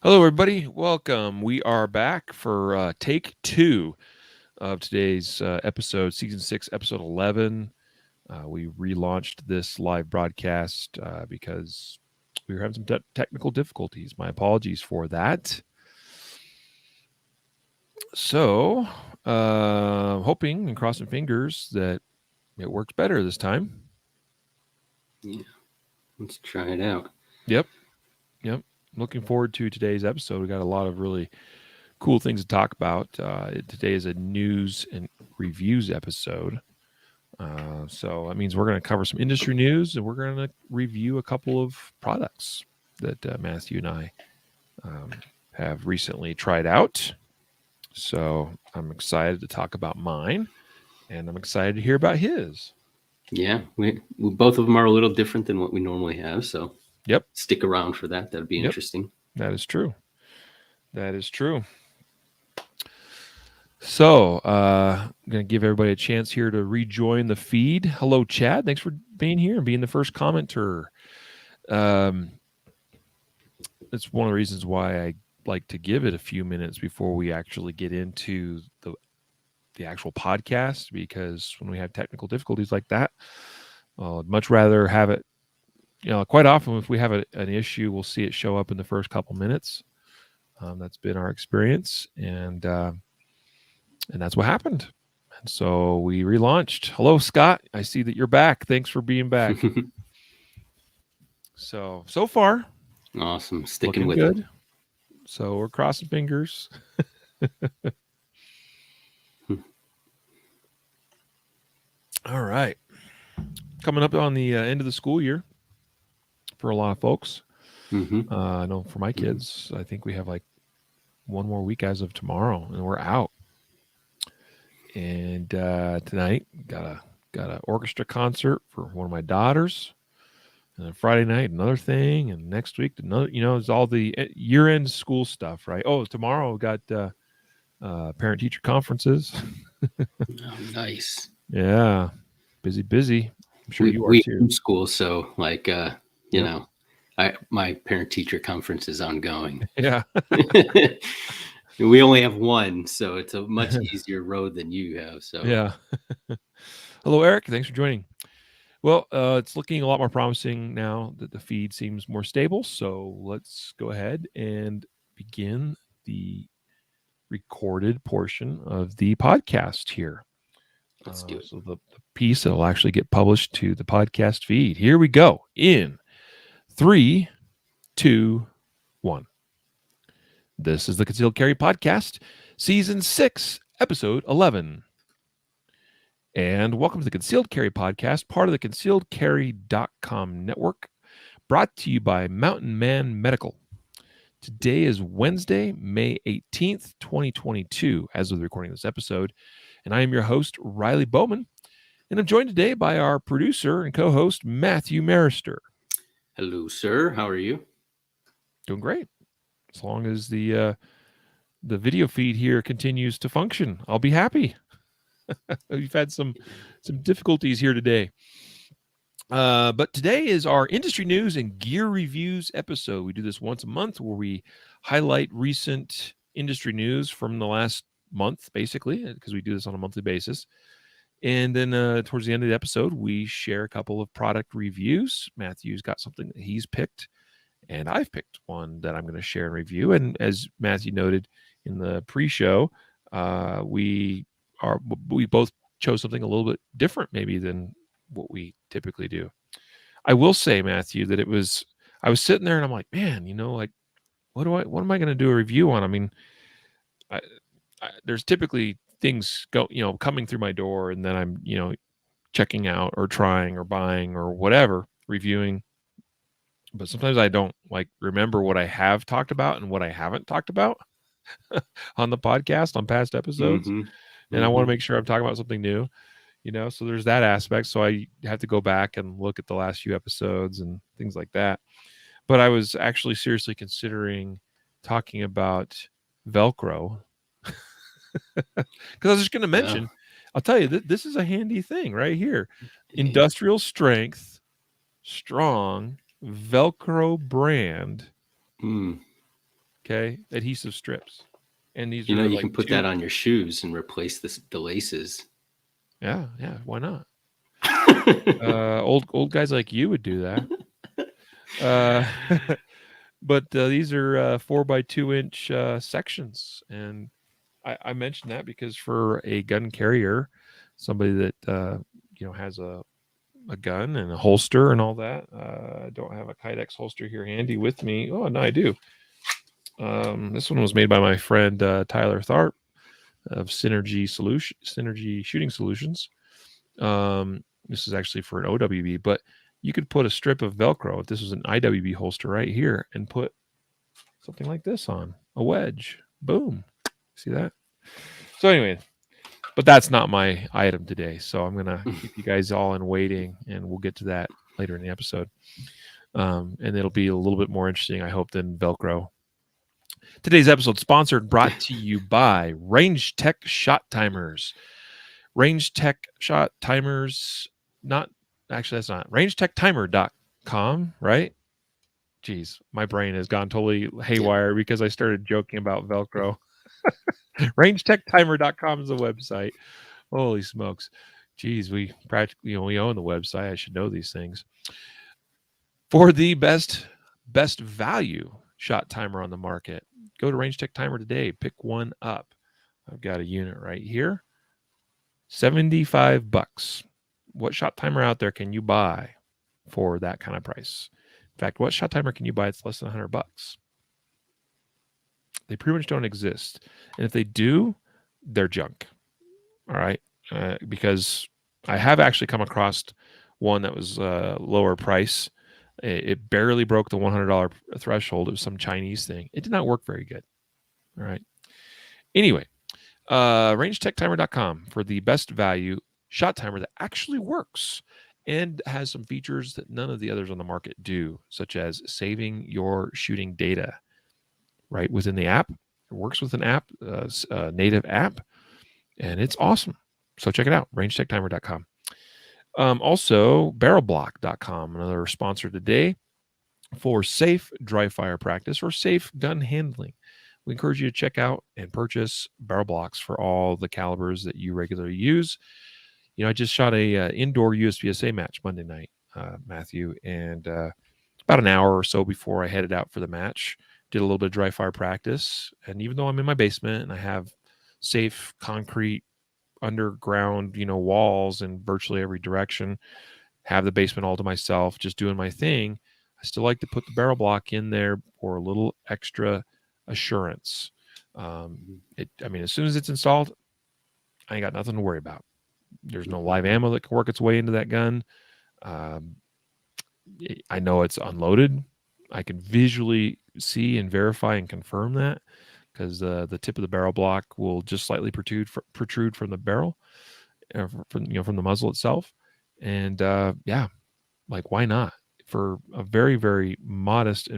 Hello, everybody. Welcome. We are back for take two of today's episode, season 6, episode 11. We relaunched this live broadcast because we were having some technical difficulties. My apologies for that. So, hoping and crossing fingers that it works better this time. Yeah, let's try it out. Yep. Yep. Looking forward to today's episode. We got a lot of really cool things to talk about. Today is a news and reviews episode. So that means we're going to cover some industry news and we're going to review a couple of products that Matthew and I have recently tried out. So I'm excited to talk about mine and I'm excited to hear about his. Yeah, we both of them are a little different than what we normally have, so Yep. stick around for that. That'd be Yep. interesting. That is true. That is true. So, I'm going to give everybody a chance here to rejoin the feed. Hello, Chad. Thanks for being here and being the first commenter. It's one of the reasons why I like to give it a few minutes before we actually get into the actual podcast, because when we have technical difficulties like that, I'd much rather have it. Quite often if we have an issue, we'll see it show up in the first couple minutes. That's been our experience, and that's what happened. And so we relaunched. Hello, Scott. I see that you're back. Thanks for being back. so far, Awesome, sticking with good. it. So we're crossing fingers. All right. Coming up on the end of the school year for a lot of folks. Mm-hmm. I know for my kids, I think we have like one more week as of tomorrow, and we're out. And tonight got an orchestra concert for one of my daughters. And then Friday night, another thing, and next week another. It's all the year-end school stuff, right? Oh, tomorrow we got parent-teacher conferences. Oh, nice. Yeah, busy. I'm sure you are we too. school, so my parent-teacher conference is ongoing. Yeah. We only have one, so it's a much easier road than you have. So Yeah. Hello, Eric. Thanks for joining. Well, it's looking a lot more promising now that the feed seems more stable. So let's go ahead and begin the recorded portion of the podcast here. let's do it. So the piece that will actually get published to the podcast feed. Here we go. In 3, 2, 1. This is the Concealed Carry Podcast, Season 6, Episode 11. And welcome to the Concealed Carry Podcast, part of the concealedcarry.com network, brought to you by Mountain Man Medical. Today is Wednesday, May 18th, 2022, as of the recording of this episode. And I am your host, Riley Bowman. And I'm joined today by our producer and co-host, Matthew Maruster. Hello, sir. How are you? Doing great. As long as the video feed here continues to function, I'll be happy. We've had some difficulties here today. But today is our industry news and gear reviews episode. We do this once a month where we highlight recent industry news from the last month, basically, because we do this on a monthly basis. And then towards the end of the episode, we share a couple of product reviews. Matthew's got something that he's picked, and I've picked one that I'm going to share and review. And as Matthew noted in the pre-show, we both chose something a little bit different maybe than what we typically do. I will say, Matthew, that I was sitting there and I'm like, man, like what am I going to do a review on? I mean, there's typically things coming through my door, and then I'm, checking out or trying or buying or whatever, reviewing. But sometimes I don't remember what I have talked about and what I haven't talked about on the podcast on past episodes. Mm-hmm. And I want to make sure I'm talking about something new, so there's that aspect. So I have to go back and look at the last few episodes and things like that. But I was actually seriously considering talking about Velcro because I was just going to mention, I'll tell you, this is a handy thing right here. Industrial strength, strong Velcro brand. Okay, adhesive strips, and these You are you like can put that on your shoes and replace the laces. Yeah, why not? Old guys like you would do that. But these are 4x2 inch sections, and I mentioned that because for a gun carrier, somebody that has a gun and a holster and all that. I don't have a Kydex holster here handy with me. Oh, no, I do. This one was made by my friend Tyler Tharp of Synergy Shooting Solutions. This is actually for an OWB, but you could put a strip of Velcro, if this was an IWB holster right here, and put something like this on, a wedge. Boom. See that? So anyway, but that's not my item today. So I'm going to keep you guys all in waiting, and we'll get to that later in the episode. And it'll be a little bit more interesting, I hope, than Velcro. Today's episode brought to you by Range Tech Shot Timers. Range Tech Shot Timers, that's not rangetechtimer.com, right? Jeez, my brain has gone totally haywire because I started joking about Velcro. rangetechtimer.com is the website. Holy smokes. Jeez, we practically we own the website. I should know these things. For the best value shot timer on the market, go to Range Tech Timer today. Pick one up. I've got a unit right here. $75. What shot timer out there can you buy for that kind of price? In fact, what shot timer can you buy that's less than $100? They pretty much don't exist. And if they do, they're junk. All right. Because I have actually come across one that was lower price. It barely broke the $100 threshold. It was some Chinese thing. It did not work very good. All right. Anyway, rangetechtimer.com for the best value shot timer that actually works and has some features that none of the others on the market do, such as saving your shooting data right within the app. It works with an app, a native app, and it's awesome. So check it out, rangetechtimer.com. Also, barrelblock.com, another sponsor today for safe dry fire practice or safe gun handling. We encourage you to check out and purchase barrel blocks for all the calibers that you regularly use. I just shot a indoor USPSA match Monday night, Matthew, and about an hour or so before I headed out for the match, did a little bit of dry fire practice. And even though I'm in my basement and I have safe concrete underground, walls in virtually every direction, have the basement all to myself, just doing my thing, I still like to put the barrel block in there for a little extra assurance. As soon as it's installed, I ain't got nothing to worry about. There's no live ammo that can work its way into that gun. I know it's unloaded. I can visually see and verify and confirm that because the tip of the barrel block will just slightly protrude from the barrel, from the muzzle itself. And why not? For a very, very modest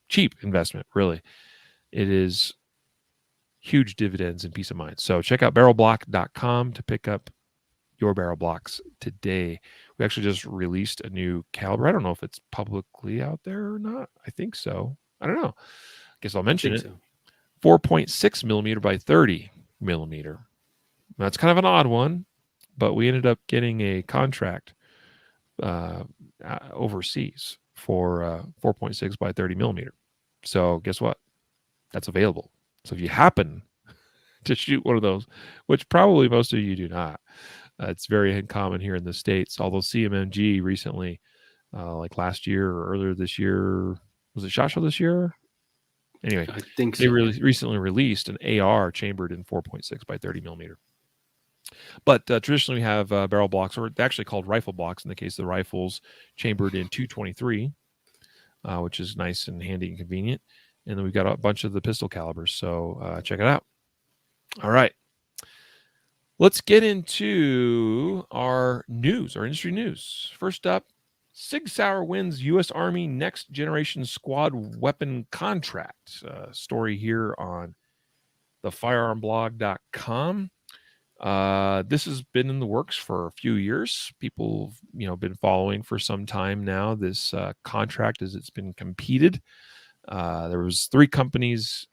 cheap investment, really. It is huge dividends and peace of mind. So check out barrelblock.com to pick up your barrel blocks today. We actually just released a new caliber. I don't know if it's publicly out there or not. I think so. I don't know. Guess I'll mention it. So. 4.6 millimeter by 30 millimeter. That's kind of an odd one, but we ended up getting a contract overseas for 4.6 by 30 millimeter. So guess what? That's available. So if you happen to shoot one of those, which probably most of you do not, it's very uncommon here in the States. Although CMMG recently, like last year or earlier this year, was it SHOT Show this year? Anyway, I think so. They recently released an AR chambered in 4.6 by 30 millimeter. But traditionally we have barrel blocks, or actually called rifle blocks in the case of the rifles, chambered in 223, which is nice and handy and convenient. And then we've got a bunch of the pistol calibers. So check it out. All right. Let's get into our news, our industry news. First up, Sig Sauer wins U.S. Army Next Generation Squad Weapon Contract. Story here on thefirearmblog.com. This has been in the works for a few years. People, been following for some time now. This contract, as it's been competed, There was 3 companies,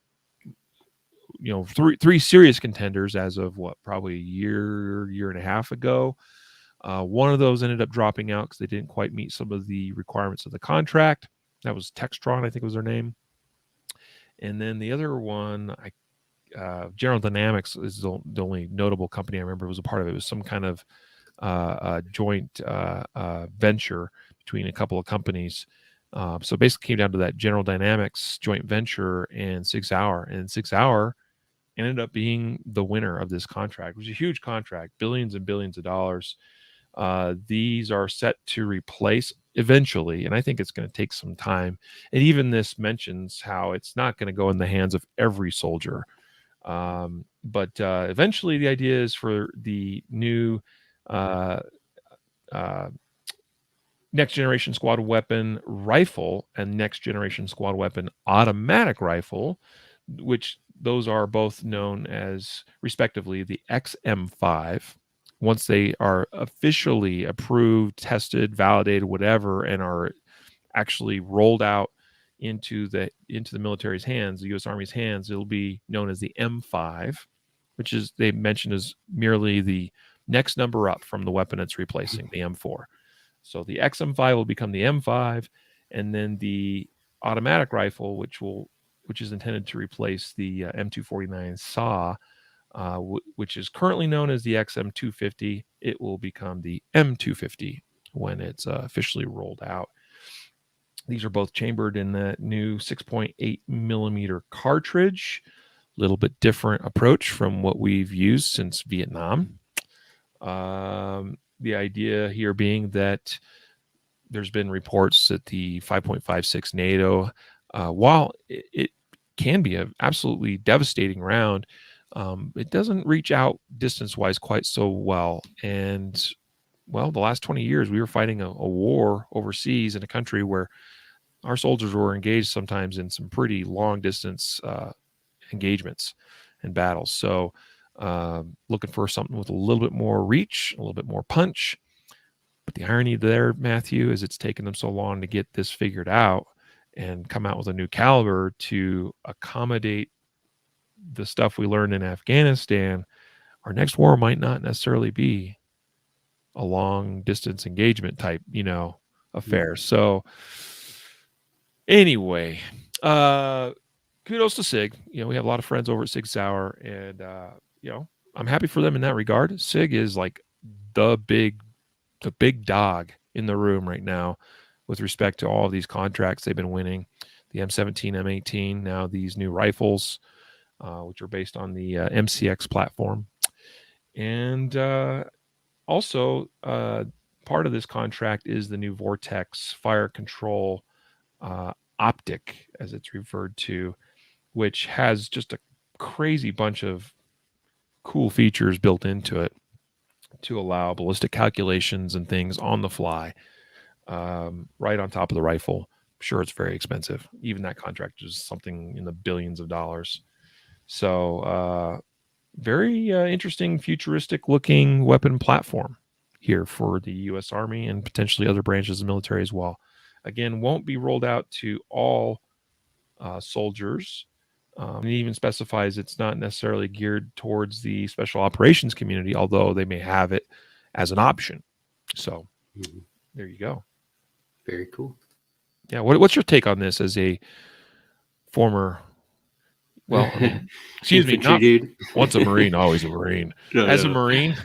three serious contenders as of probably a year and a half ago. One of those ended up dropping out because they didn't quite meet some of the requirements of the contract. That was Textron, I think was their name. And then the other one, General Dynamics is the only notable company I remember was a part of it. It was some kind of joint venture between a couple of companies. So basically came down to that General Dynamics joint venture and Sig Sauer. And Sig Sauer ended up being the winner of this contract. It was a huge contract, billions and billions of dollars. These are set to replace eventually, and I think it's going to take some time. And even this mentions how it's not going to go in the hands of every soldier. But eventually the idea is for the new next generation squad weapon rifle and next generation squad weapon automatic rifle, which those are both known as respectively the XM5. Once they are officially approved, tested, validated, whatever, and are actually rolled out into the military's hands, the U.S. Army's hands, it'll be known as the M5, which is they mentioned as merely the next number up from the weapon it's replacing, the M4. So the XM5 will become the M5, and then the automatic rifle, which is intended to replace the M249 SAW, which is currently known as the XM250, it will become the M250 when it's officially rolled out. These are both chambered in that new 6.8 millimeter cartridge. A little bit different approach from what we've used since Vietnam. The idea here being that there's been reports that the 5.56 NATO, while it can be an absolutely devastating round, it doesn't reach out distance-wise quite so well. And, well, the last 20 years, we were fighting a war overseas in a country where our soldiers were engaged sometimes in some pretty long-distance engagements and battles. So looking for something with a little bit more reach, a little bit more punch. But the irony there, Matthew, is it's taken them so long to get this figured out and come out with a new caliber to accommodate the stuff we learned in Afghanistan. Our next war might not necessarily be a long distance engagement type, affair. So anyway, kudos to Sig. We have a lot of friends over at Sig Sauer, and I'm happy for them in that regard. Sig is like the big dog in the room right now with respect to all of these contracts they've been winning. The M17, M18, now these new rifles, which are based on the MCX platform. And also, part of this contract is the new Vortex fire control optic, as it's referred to, which has just a crazy bunch of cool features built into it to allow ballistic calculations and things on the fly, right on top of the rifle. I'm sure it's very expensive. Even that contract is something in the billions of dollars. So very interesting, futuristic looking weapon platform here for the U.S. Army and potentially other branches of the military as well. Again, won't be rolled out to all soldiers. It even specifies it's not necessarily geared towards the special operations community, although they may have it as an option. So there you go. Very cool. Yeah. What's your take on this as a former, well, I mean, excuse me, not dude. Once a Marine, always a Marine. A Marine.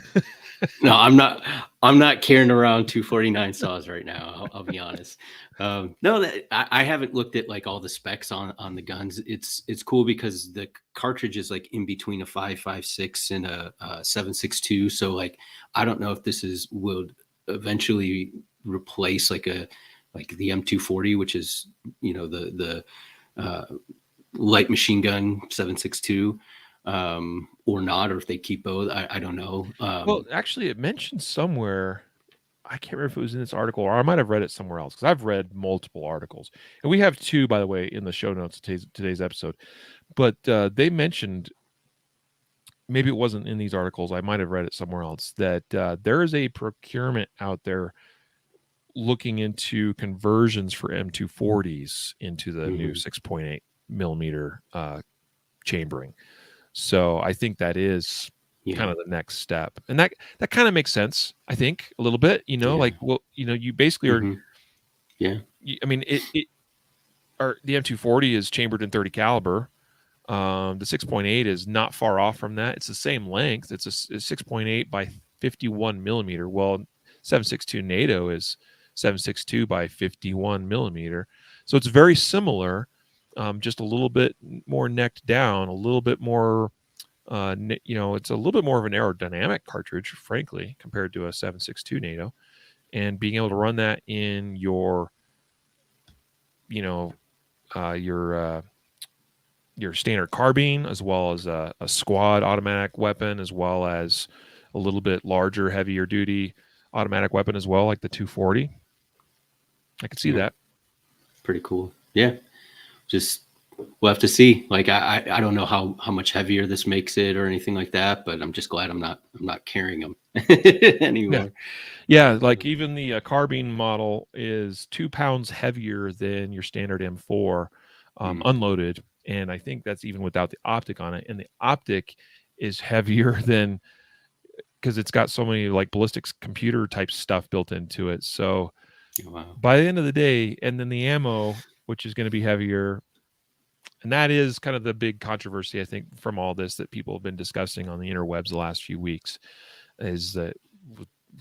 No, I'm not carrying around 249 saws right now. I'll be honest. No, I haven't looked at like all the specs on the guns. It's cool because the cartridge is like in between a 5.56 and a 7.62. So like, I don't know if this would eventually replace like the M240, which is, the light machine gun 7.62. Or not, or if they keep both. I don't know. Well, actually, it mentioned somewhere, I can't remember if it was in this article or I might have read it somewhere else, because I've read multiple articles. And we have 2, by the way, in the show notes of today's episode. But they mentioned, maybe it wasn't in these articles, I might have read it somewhere else, that there is a procurement out there looking into conversions for M240s into the new Mhm. 6.8 millimeter chambering. So I think that is Yeah. kind of the next step, and that kind of makes sense. I think a little bit, Yeah. like, well, you basically are. Mhm. Yeah. I mean, the M240 is chambered in 30 caliber. The 6.8 is not far off from that. It's the same length. It's a 6.8 by 51 millimeter. Well, 7.62 NATO is 7.62 by 51 millimeter. So it's very similar, just a little bit more necked down, a little bit more, it's a little bit more of an aerodynamic cartridge, frankly, compared to a 7.62 NATO. And being able to run that in your, you know, your standard carbine, as well as a squad automatic weapon, as well as a little bit larger, heavier duty automatic weapon as well, like the 240. I could see Yeah. that. Pretty cool. Yeah. Just we'll have to see. Like I don't know how much heavier this makes it or anything like that, but I'm just glad I'm not carrying them Yeah. anymore. Yeah. Like even the carbine model is 2 pounds heavier than your standard M4 Mm. unloaded. And I think that's even without the optic on it. And the optic is heavier than, because it's got so many like ballistics computer type stuff built into it. So Wow. by the end of the day, and then the ammo, which is going to be heavier, and that is kind of the big controversy, I think, from all this that people have been discussing on the interwebs the last few weeks, is that,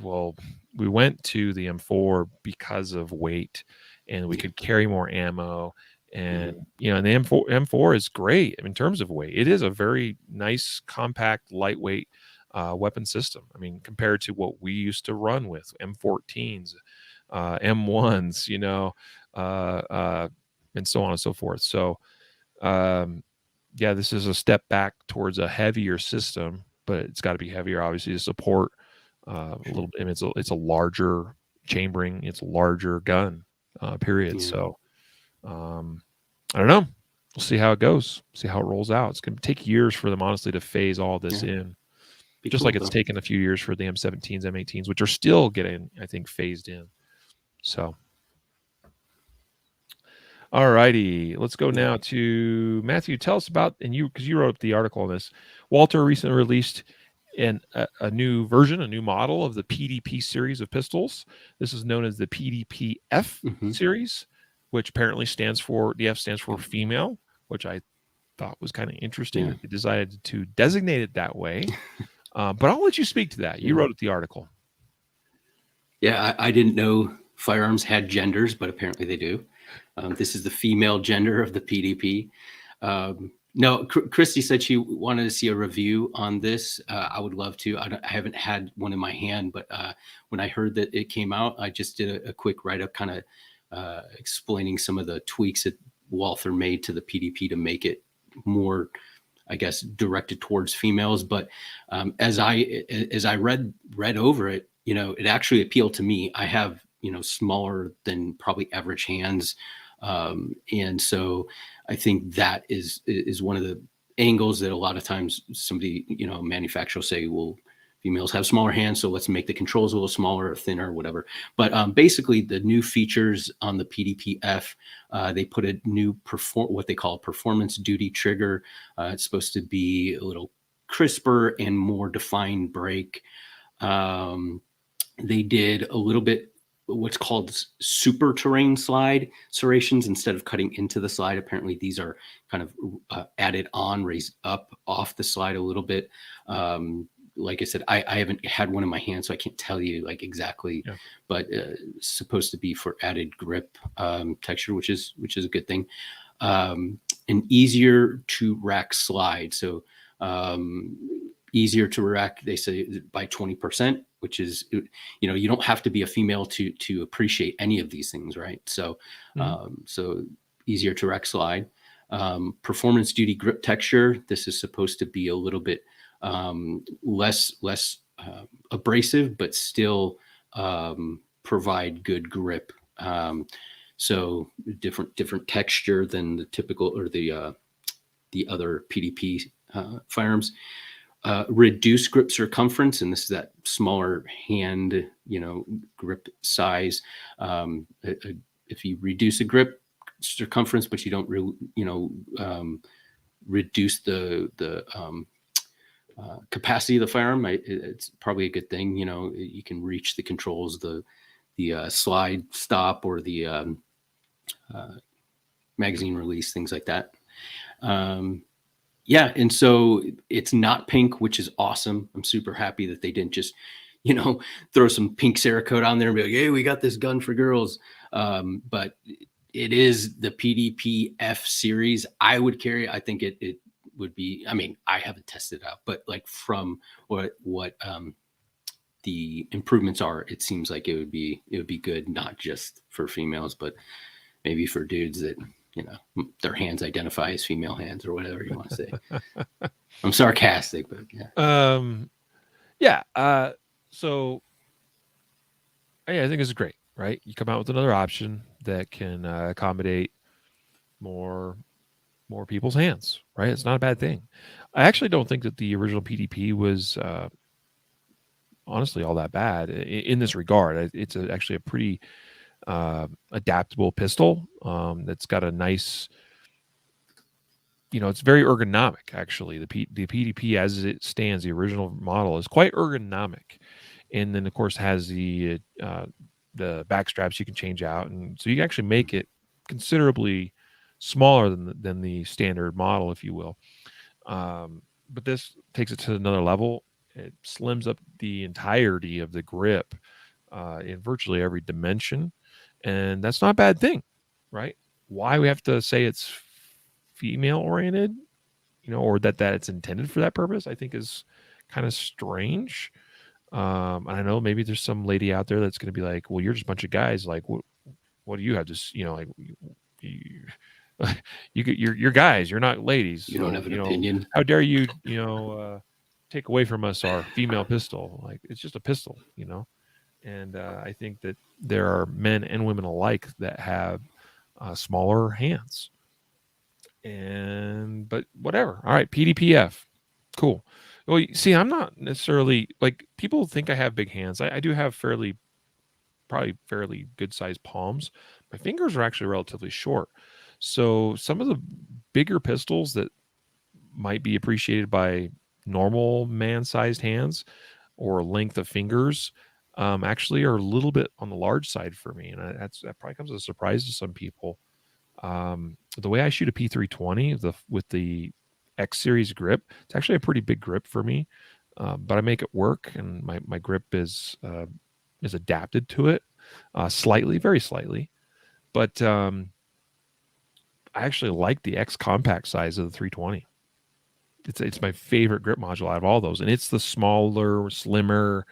well, we went to the M4 because of weight, and we Yeah. could carry more ammo. And Mhm. and the M4 is great in terms of weight. It is a very nice, compact, lightweight weapon system. I mean, compared to what we used to run with M14s, M1s, and so on and so forth. So, yeah, this is a step back towards a heavier system, but it's got to be heavier, obviously, to support a little. I mean, it's a larger chambering, it's a larger gun, period. Yeah. So, I don't know. We'll see how it goes. See how it rolls out. It's going to take years for them, honestly, to phase all this Yeah. in. Be Just cool like it's though. taken a few years for the M17s, M18s, which are still getting, I think, phased in. So, all righty, let's go now to Matthew. Tell us about, and because you wrote up the article on this. Walther recently released a new version, a new model of the PDP series of pistols. This is known as the PDP-F Mhm. series, which apparently the F stands for female, which I thought was kind of interesting Yeah. that they decided to designate it that way. But I'll let you speak to that. You Yeah. wrote up the article. Yeah. I didn't know firearms had genders, but apparently they do. This is the female gender of the PDP. No, Christy said she wanted to see a review on this. I would love to. I haven't had one in my hand, but when I heard that it came out, I just did a quick write-up, kind of explaining some of the tweaks that Walther made to the PDP to make it more, I guess, directed towards females. But as I read over it, it actually appealed to me. I have smaller than probably average hands, and so I think that is one of the angles that a lot of times somebody, manufacturer say, well, females have smaller hands, so let's make the controls a little smaller or thinner or whatever. But basically, the new features on the PDP-F, they put a new what they call a performance duty trigger. It's supposed to be a little crisper and more defined break. They did a little bit what's called super terrain slide serrations instead of cutting into the slide. Apparently, these are kind of added on, raised up off the slide a little bit. Like I said, I haven't had one in my hand, so I can't tell you like exactly, Yeah. but supposed to be for added grip texture, which is a good thing. An easier to rack slide. So easier to rack, they say, by 20%, which is, you don't have to be a female to appreciate any of these things, right? So so easier to rack slide. Performance duty grip texture. This is supposed to be a little bit less abrasive, but still provide good grip. So different texture than the typical or the other PDP firearms. reduced grip circumference, and this is that smaller hand, grip size. If you reduce a grip circumference, but you don't reduce the capacity of the firearm, it's probably a good thing. You can reach the controls, the slide stop, or the magazine release, things like that. Yeah, and so it's not pink, which is awesome. I'm super happy that they didn't just, throw some pink Cerakote on there and be like, hey, we got this gun for girls. But it is the PDP F series. I would carry. I think it would be. I mean, I haven't tested it out, but like from what the improvements are, it seems like it would be good, not just for females, but maybe for dudes that their hands identify as female hands or whatever you want to say. I'm sarcastic, but yeah. So I think this is great, right? You come out with another option that can accommodate more people's hands, right? It's not a bad thing. I actually don't think that the original PDP was honestly all that bad in this regard. It's actually a pretty adaptable pistol that's got a nice, it's very ergonomic. Actually, the PDP as it stands, the original model, is quite ergonomic, and then of course has the back straps you can change out, and so you can actually make it considerably smaller than the standard model, if you will. But this takes it to another level. It slims up the entirety of the grip in virtually every dimension. And that's not a bad thing, right? Why we have to say it's female oriented, or that it's intended for that purpose, I think is kind of strange. And I know maybe there's some lady out there that's going to be like, well, you're just a bunch of guys. Like, what do you have to, you're guys, you're not ladies. You don't have an opinion. How dare you, take away from us our female pistol? Like, it's just a pistol, And I think that there are men and women alike that have smaller hands. But whatever. All right, PDPF. Cool. Well, see, I'm not necessarily, like, people think I have big hands. I do have probably fairly good sized palms. My fingers are actually relatively short. So some of the bigger pistols that might be appreciated by normal man-sized hands or length of fingers actually are a little bit on the large side for me, and that probably comes as a surprise to some people. The way I shoot a P320 with the X series grip, it's actually a pretty big grip for me, but I make it work, and my grip is adapted to it slightly, very slightly. But I actually like the X compact size of the 320. It's my favorite grip module out of all those, and it's the smaller, slimmer,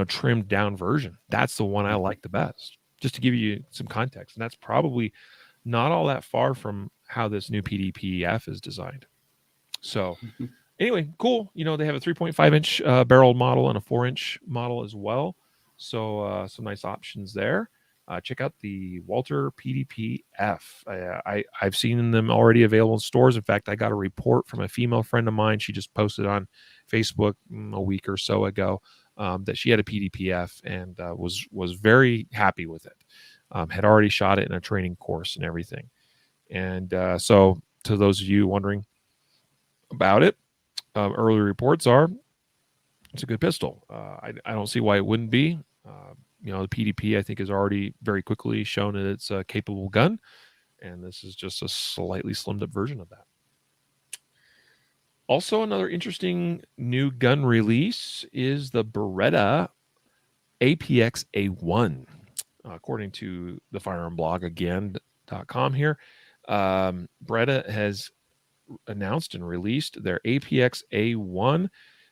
trimmed down version. That's the one I like the best. Just to give you some context, and that's probably not all that far from how this new PDPF is designed. So anyway, cool. They have a 3.5 inch barrel model and a 4-inch model as well. So some nice options there. Check out the Walther PDPF. I've seen them already available in stores. In fact, I got a report from a female friend of mine. She just posted on Facebook a week or so ago that she had a PDPF and was very happy with it. Had already shot it in a training course and everything. And so to those of you wondering about it, early reports are it's a good pistol. I don't see why it wouldn't be. The PDP, I think, is already very quickly shown that it's a capable gun, and this is just a slightly slimmed up version of that. Also, another interesting new gun release is the Beretta APX A1. According to the firearm blog again.com here, Beretta has announced and released their APX A1,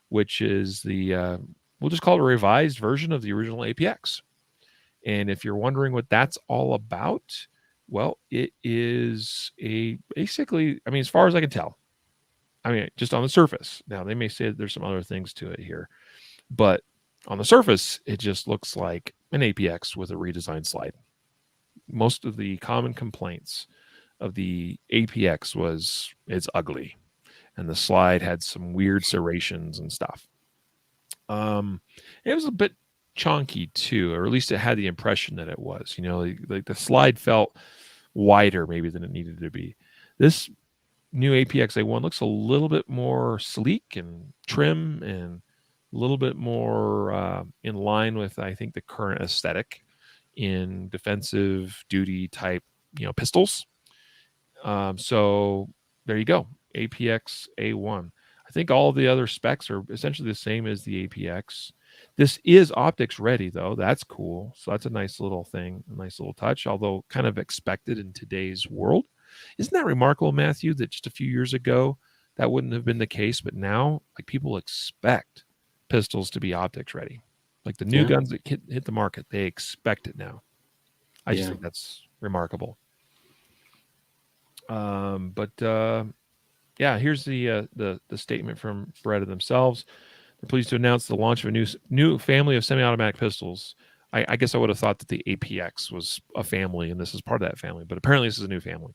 which is we'll just call it a revised version of the original APX. And if you're wondering what that's all about, well, it is basically, as far as I can tell, just on the surface. Now, they may say that there's some other things to it here, but on the surface, it just looks like an APX with a redesigned slide. Most of the common complaints of the APX was it's ugly. and the slide had some weird serrations and stuff. It was a bit chunky too, or at least it had the impression that it was. Like the slide felt wider maybe than it needed to be. This new APX A1 looks a little bit more sleek and trim and a little bit more in line with, I think, the current aesthetic in defensive duty type, pistols. So there you go, APX A1. I think all the other specs are essentially the same as the APX. This is optics ready, though. That's cool. So that's a nice little thing, a nice little touch, although kind of expected in today's world. Isn't that remarkable, Matthew, that just a few years ago that wouldn't have been the case, but now like people expect pistols to be optics ready. Like the new guns that hit the market, they expect it now. I just think that's remarkable. Yeah, here's the statement from Beretta themselves. They're pleased to announce the launch of a new family of semi-automatic pistols. I guess I would have thought that the APX was a family, and this is part of that family, but apparently this is a new family.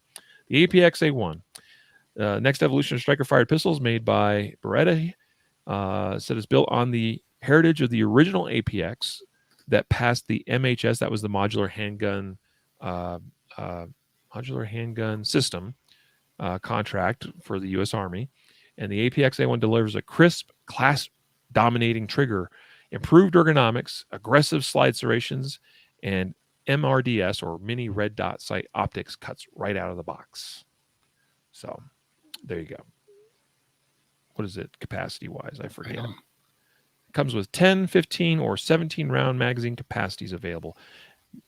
The APX A1, next evolution of striker-fired pistols made by Beretta, said it's built on the heritage of the original APX that passed the MHS, that was the modular handgun system contract for the U.S. Army, and the APX A1 delivers a crisp, class-dominating trigger, improved ergonomics, aggressive slide serrations, and MRDS, or mini red dot sight optics, cuts right out of the box. So there you go. What is it capacity-wise? I forget. It comes with 10, 15, or 17 round magazine capacities available.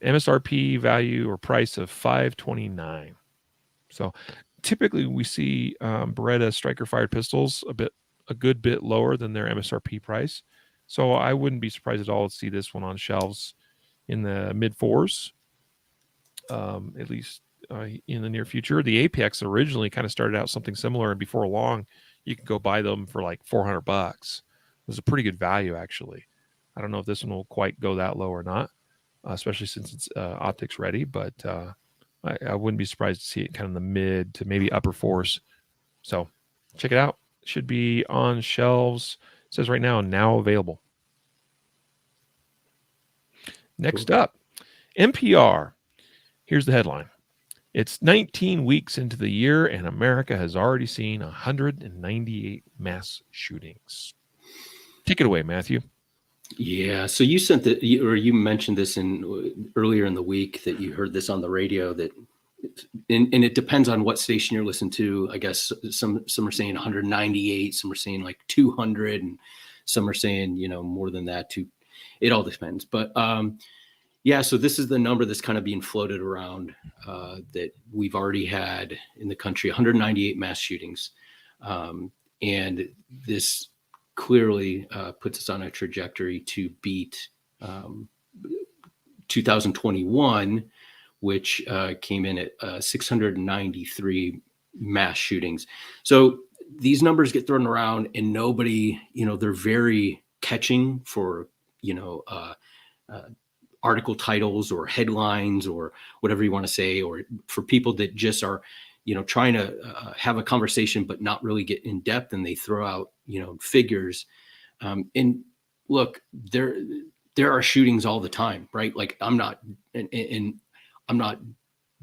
MSRP value or price of $529. So typically we see Beretta striker-fired pistols a good bit lower than their MSRP price. So I wouldn't be surprised at all to see this one on shelves in the mid fours, at least in the near future. The APX originally kind of started out something similar, and before long, you could go buy them for like $400. It was a pretty good value, actually. I don't know if this one will quite go that low or not, especially since it's optics ready, but I wouldn't be surprised to see it kind of in the mid to maybe upper fours. So check it out. It should be on shelves. It says right now available. Next up, NPR. Here's the headline. It's 19 weeks into the year, and America has already seen 198 mass shootings. Take it away, Matthew. Yeah. So you mentioned this earlier in the week that you heard this on the radio, and it depends on what station you're listening to. I guess some are saying 198, some are saying like 200, and some are saying, more than that too. It all depends. But yeah, so this is the number that's kind of being floated around that we've already had in the country, 198 mass shootings. And this clearly puts us on a trajectory to beat 2021, which came in at 693 mass shootings. So these numbers get thrown around, and nobody, they're very catching for, article titles or headlines or whatever you want to say, or for people that just are, trying to have a conversation but not really get in depth, and they throw out, figures. And look, there are shootings all the time, right? Like I'm not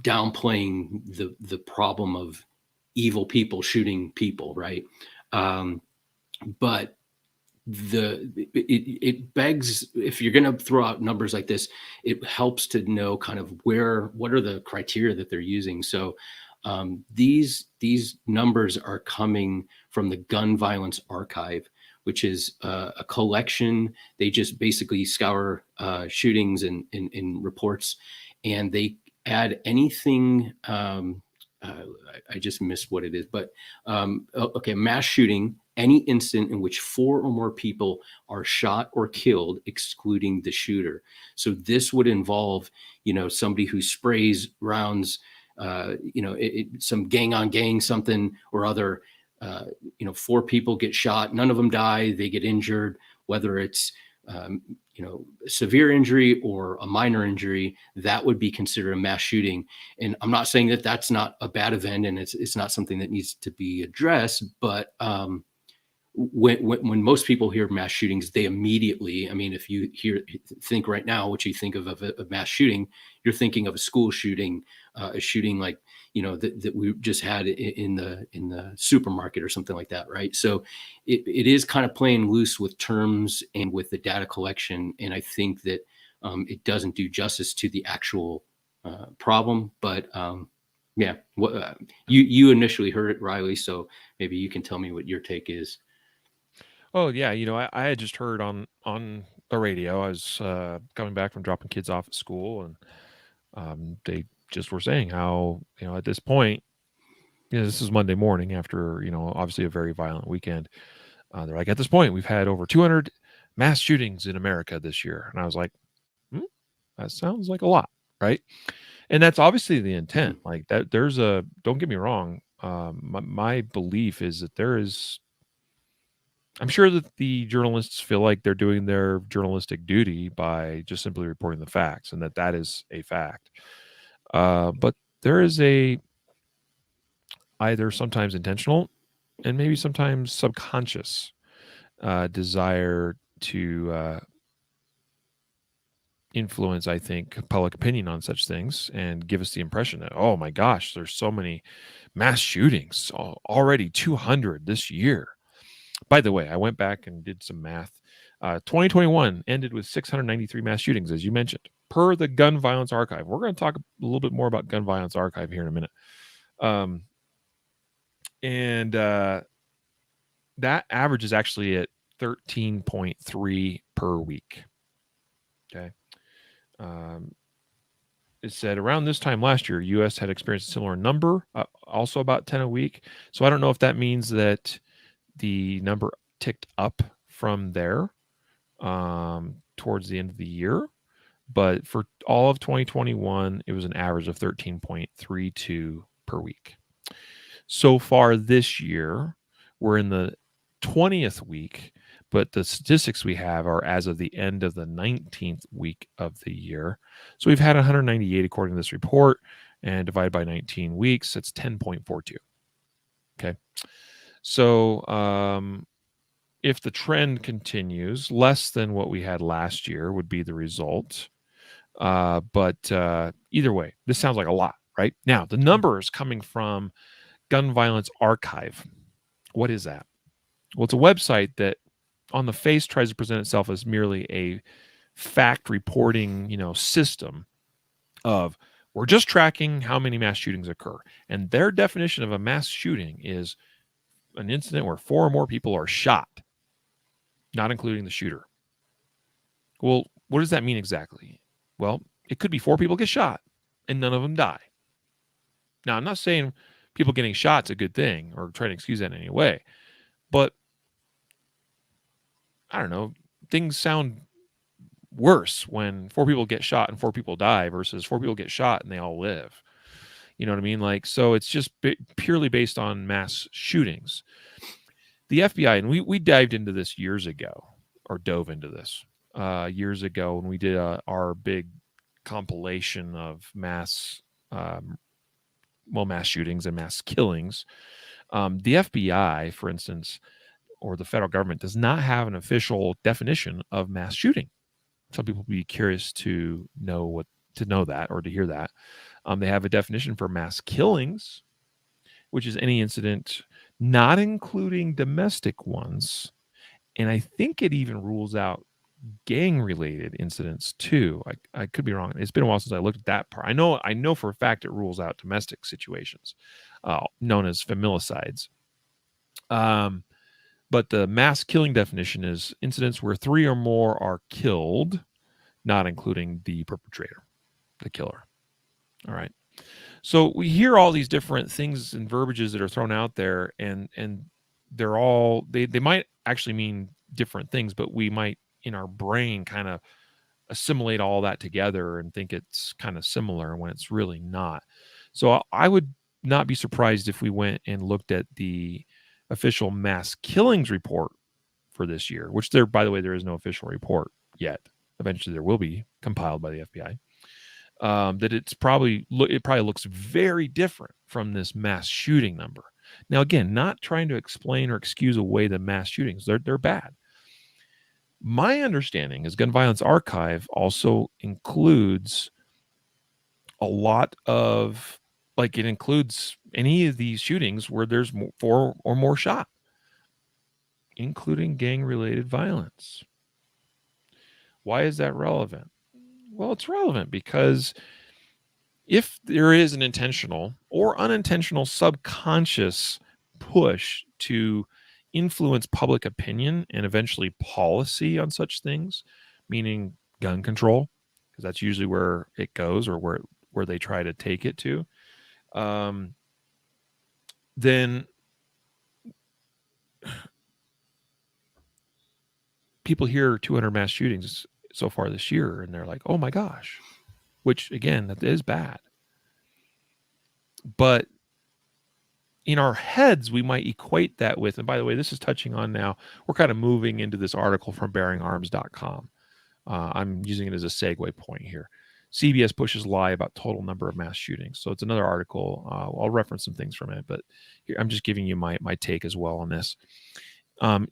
downplaying the problem of evil people shooting people, right? But it begs, if you're going to throw out numbers like this, it helps to know kind of what are the criteria that they're using. So these numbers are coming from the Gun Violence Archive, which is a collection. They just basically scour shootings and reports, and they add anything. I just missed what it is, but okay, mass shooting, any incident in which 4 or more people are shot or killed, excluding the shooter. So this would involve, somebody who sprays rounds, some gang on gang, something or other. 4 people get shot, none of them die, they get injured, whether it's severe injury or a minor injury, that would be considered a mass shooting. And I'm not saying that that's not a bad event and it's not something that needs to be addressed, but when most people hear mass shootings, they immediately, I mean, if you think right now, what you think of a mass shooting, you're thinking of a school shooting, a shooting like, that we just had in the supermarket or something like that. Right. So it is kind of playing loose with terms and with the data collection. And I think that it doesn't do justice to the actual problem, but yeah, you initially heard it, Riley. So maybe you can tell me what your take is. Oh yeah, I had just heard on the radio. I was coming back from dropping kids off at school, and they just were saying how at this point, this is Monday morning after obviously a very violent weekend. They're like, at this point, we've had over 200 mass shootings in America this year, and I was like, that sounds like a lot, right? And that's obviously the intent. Like that, don't get me wrong. My belief is that I'm sure that the journalists feel like they're doing their journalistic duty by just simply reporting the facts, and that is a fact. But there is either sometimes intentional and maybe sometimes subconscious desire to influence, I think, public opinion on such things and give us the impression that, oh my gosh, there's so many mass shootings, already 200 this year. By the way, I went back and did some math. 2021 ended with 693 mass shootings, as you mentioned, per the Gun Violence Archive. We're going to talk a little bit more about Gun Violence Archive here in a minute. And that average is actually at 13.3 per week. Okay. It said around this time last year, U.S. had experienced a similar number, also about 10 a week. So I don't know if that means that the number ticked up from there towards the end of the year. But for all of 2021, it was an average of 13.32 per week. So far this year, we're in the 20th week, but the statistics we have are as of the end of the 19th week of the year. So we've had 198 according to this report, and divided by 19 weeks, it's 10.42. Okay. So if the trend continues, less than what we had last year would be the result. But either way, this sounds like a lot, right? Now, the number is coming from Gun Violence Archive. What is that? Well, it's a website that on the face tries to present itself as merely a fact reporting, system of we're just tracking how many mass shootings occur. And their definition of a mass shooting is an incident where 4 or more people are shot, not including the shooter. Well, what does that mean exactly? Well, it could be 4 people get shot and none of them die. Now, I'm not saying people getting shot's a good thing or trying to excuse that in any way, but I don't know, things sound worse when 4 people get shot and 4 people die versus 4 people get shot and they all live. You know what I mean? Like, so it's just purely based on mass shootings. The FBI, and we dived into this years ago, or dove into this years ago when we did our big compilation of mass shootings and mass killings. The FBI, for instance, or the federal government does not have an official definition of mass shooting. Some people would be curious to know that or to hear that. They have a definition for mass killings, which is any incident not including domestic ones. And I think it even rules out gang-related incidents too. I could be wrong. It's been a while since I looked at that part. I know for a fact it rules out domestic situations, known as familicides. But the mass killing definition is incidents where 3 or more are killed, not including the perpetrator, the killer. All right. So we hear all these different things and verbiages that are thrown out there, and they're all they might actually mean different things, but we might in our brain kind of assimilate all that together and think it's kind of similar when it's really not. So I would not be surprised if we went and looked at the official mass killings report for this year, which by the way, there is no official report yet. Eventually there will be, compiled by the FBI. That it probably looks very different from this mass shooting number. Now, again, not trying to explain or excuse away the mass shootings. They're bad. My understanding is Gun Violence Archive also includes a lot of, like, it includes any of these shootings where there's 4 or more shot, including gang-related violence. Why is that relevant? Well, it's relevant because if there is an intentional or unintentional subconscious push to influence public opinion and eventually policy on such things, meaning gun control, because that's usually where it goes, or where they try to take it to, then people hear 200 mass shootings so far this year and they're like, oh my gosh, which again, that is bad. But in our heads, we might equate that with, and by the way, this is touching on now, we're kind of moving into this article from bearingarms.com. I'm using it as a segue point here. CBS pushes lie about total number of mass shootings. So it's another article. I'll reference some things from it, but here, I'm just giving you my take as well on this.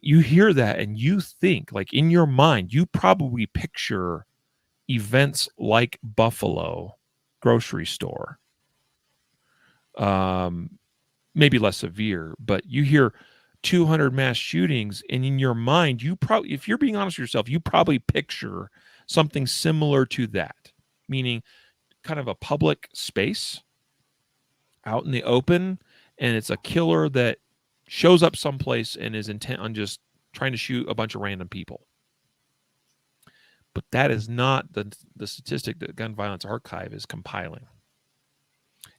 You hear that and you think, like, in your mind, you probably picture events like Buffalo grocery store. Maybe less severe, but you hear 200 mass shootings, and in your mind, you probably, if you're being honest with yourself, you probably picture something similar to that, meaning kind of a public space out in the open, and it's a killer that shows up someplace and is intent on just trying to shoot a bunch of random people. But that is not the statistic that Gun Violence Archive is compiling.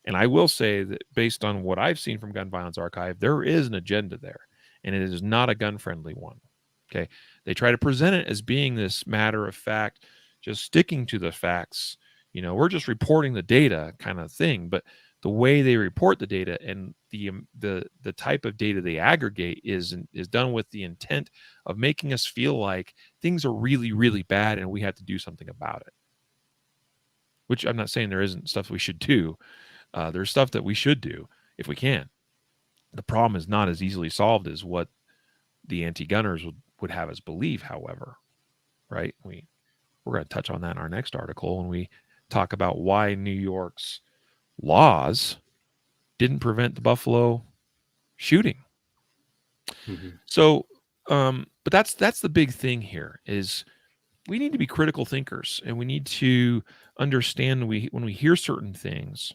And I will say that based on what I've seen from Gun Violence Archive, there is an agenda there, and it is not a gun-friendly one. Okay, they try to present it as being this matter of fact, just sticking to the facts. You know, we're just reporting the data kind of thing. But the way they report the data and the type of data they aggregate is done with the intent of making us feel like things are really, really bad and we have to do something about it. Which I'm not saying there isn't stuff we should do. There's stuff that we should do if we can. The problem is not as easily solved as what the anti-gunners would have us believe, however, right? We're going to touch on that in our next article when we talk about why New York's laws didn't prevent the Buffalo shooting. Mm-hmm. So, but that's the big thing here is we need to be critical thinkers, and we need to understand when we hear certain things,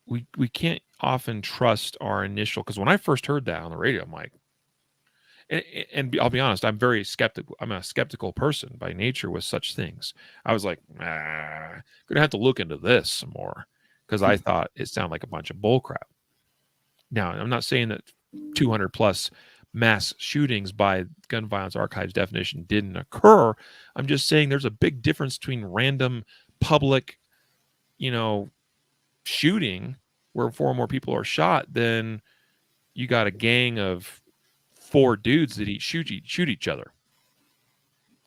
we can't often trust our initial, because when I first heard that on the radio, I'm like, and I'll be honest, I'm very skeptical. I'm a skeptical person by nature with such things. I was like, gonna have to look into this some more, because I thought it sounded like a bunch of bull crap. Now, I'm not saying that 200 plus mass shootings by Gun Violence Archive's definition didn't occur. I'm just saying there's a big difference between random public, shooting where 4 or more people are shot than you got a gang of 4 dudes that shoot each other.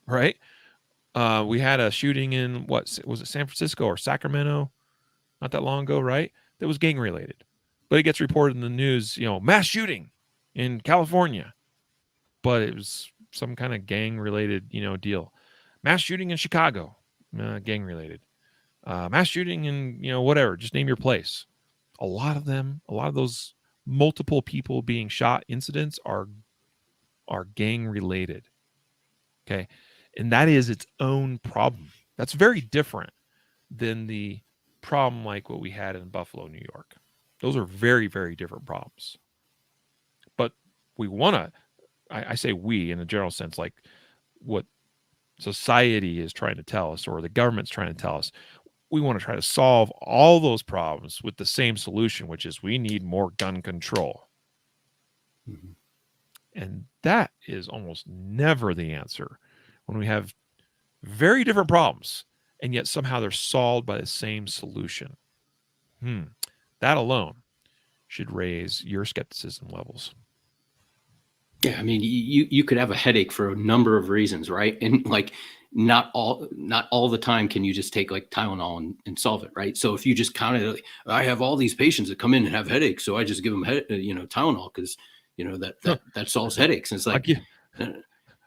Right? We had a shooting in, what was it, San Francisco or Sacramento not that long ago, right? That was gang related. But it gets reported in the news, mass shooting in California. But it was some kind of gang related, deal. Mass shooting in Chicago, gang related. Mass shooting in, whatever, just name your place. A lot of those multiple people being shot incidents are gang related. Okay. And that is its own problem. That's very different than the problem like what we had in Buffalo, New York. Those are very, very different problems. But we want to, I say we in a general sense, like what society is trying to tell us or the government's trying to tell us. We want to try to solve all those problems with the same solution, which is we need more gun control. Mm-hmm. And that is almost never the answer when we have very different problems, and yet somehow they're solved by the same solution. That alone should raise your skepticism levels. Yeah, I mean, you could have a headache for a number of reasons, right? And like not all the time can you just take like Tylenol and solve it, right? So if you just kind of, I have all these patients that come in and have headaches, so I just give them Tylenol because that solves headaches. And it's I'll like, give uh,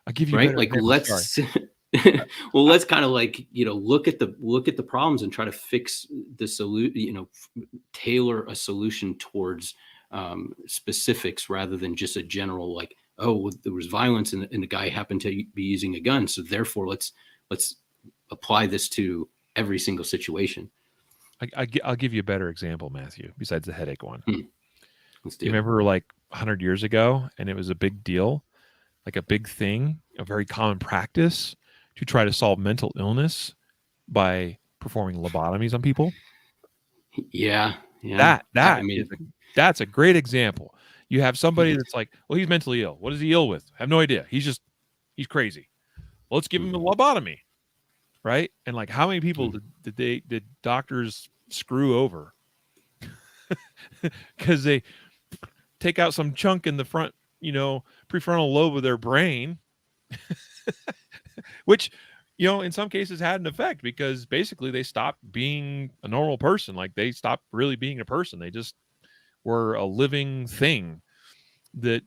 I'll give you a right, better like example. Sorry. let's well, let's kind of like look at the problems and try to fix the solution, tailor a solution towards specifics rather than just a general like, oh, well, there was violence and the guy happened to be using a gun, so therefore let's apply this to every single situation. I'll give you a better example, Matthew, besides the headache one. Let's Do you do it. remember like 100 years ago, and it was a big deal, like a big thing, a very common practice to try to solve mental illness by performing lobotomies on people? Yeah, That I that is mean, that's a great example. You have somebody that's like, well, he's mentally ill. What is he ill with? I have no idea. He's crazy. Well, let's give him a lobotomy, right? And like, how many people did doctors screw over because they take out some chunk in the front, prefrontal lobe of their brain, which, in some cases had an effect because basically they stopped being a normal person. Like they stopped really being a person. They just were a living thing that,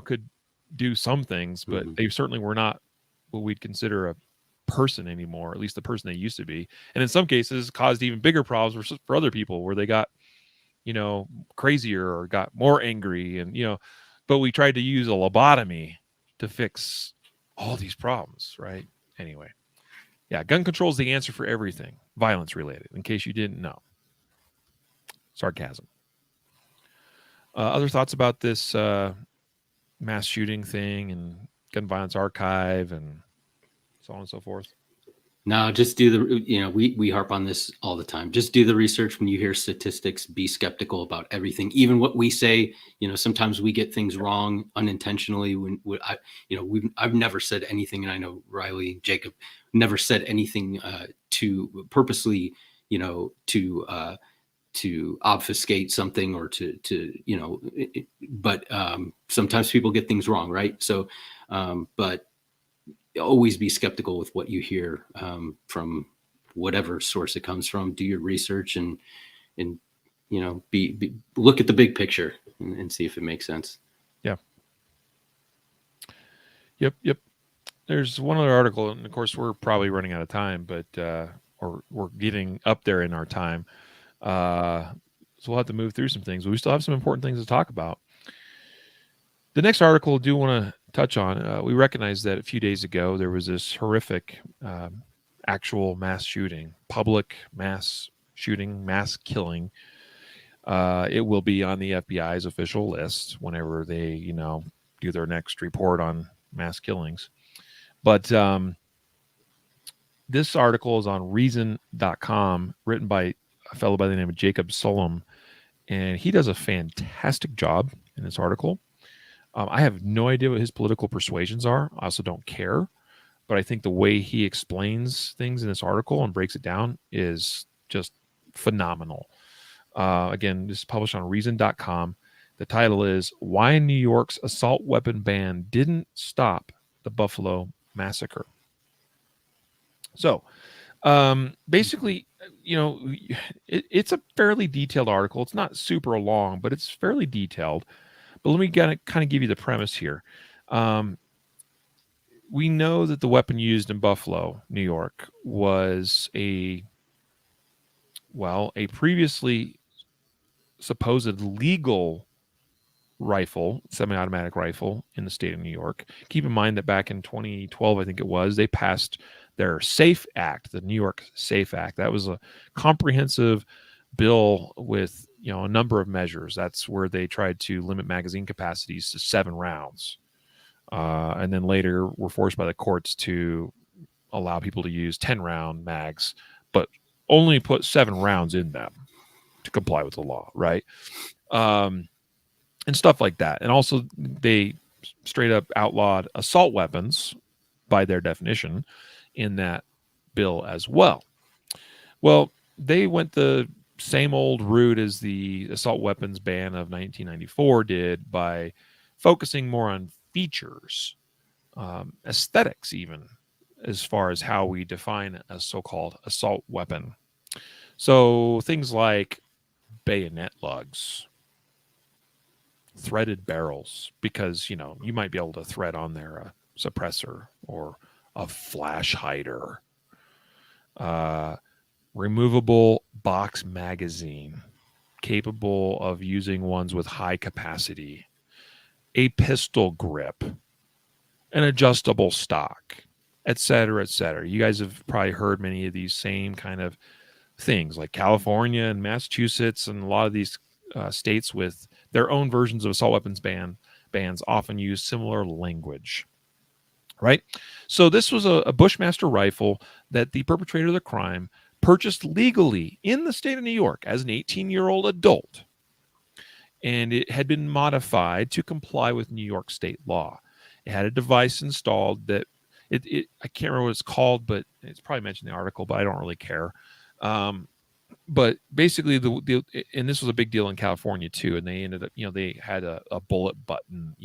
could do some things, but they certainly were not what we'd consider a person anymore, at least the person they used to be. And in some cases caused even bigger problems for other people where they got, crazier or got more angry and, but we tried to use a lobotomy to fix all these problems, right? Anyway, yeah, gun control is the answer for everything violence related, in case you didn't know. Sarcasm. Other thoughts about this mass shooting thing and gun violence archive and so on and so forth? No, just do the, we harp on this all the time. Just do the research. When you hear statistics, be skeptical about everything, even what we say. Sometimes we get things wrong unintentionally. I've never said anything, and I know Riley, Jacob never said anything to purposely, to obfuscate something or but sometimes people get things wrong, right? So, but always be skeptical with what you hear from whatever source it comes from. Do your research and be look at the big picture and see if it makes sense. Yeah. Yep. There's one other article, and of course we're probably running out of time, but or we're getting up there in our time. So we'll have to move through some things, but we still have some important things to talk about. The next article I do want to touch on, we recognize that a few days ago there was this horrific actual mass shooting, public mass shooting, mass killing. It will be on the FBI's official list whenever they, do their next report on mass killings. But this article is on reason.com, written by a fellow by the name of Jacob Solom, and he does a fantastic job in this article. I have no idea what his political persuasions are. I also don't care. But I think the way he explains things in this article and breaks it down is just phenomenal. Again, this is published on reason.com. The title is Why New York's Assault Weapon Ban Didn't Stop the Buffalo Massacre. So basically, it's a fairly detailed article. It's not super long, but it's fairly detailed. But let me kind of give you the premise here. We know that the weapon used in Buffalo, New York, was a previously supposed legal rifle, semi-automatic rifle in the state of New York. Keep in mind that back in 2012, I think it was, they passed their SAFE Act, the New York SAFE Act. That was a comprehensive bill with a number of measures. That's where they tried to limit magazine capacities to 7 rounds, and then later were forced by the courts to allow people to use 10-round mags, but only put 7 rounds in them to comply with the law, right? And stuff like that. And also they straight up outlawed assault weapons by their definition in that bill as well. Well, they went the same old route as the assault weapons ban of 1994 did by focusing more on features, aesthetics, even as far as how we define a so-called assault weapon. So things like bayonet lugs, threaded barrels, because you might be able to thread on there a suppressor or a flash hider, removable box magazine capable of using ones with high capacity, a pistol grip, an adjustable stock, et cetera, et cetera. You guys have probably heard many of these same kind of things, like California and Massachusetts and a lot of these states with their own versions of assault weapons bans often use similar language, right? So this was a Bushmaster rifle that the perpetrator of the crime purchased legally in the state of New York as an 18-year-old adult, and it had been modified to comply with New York state law. It had a device installed that I can't remember what it's called, but it's probably mentioned in the article, but I don't really care. But basically, and this was a big deal in California too. And they ended up, they had a bullet button,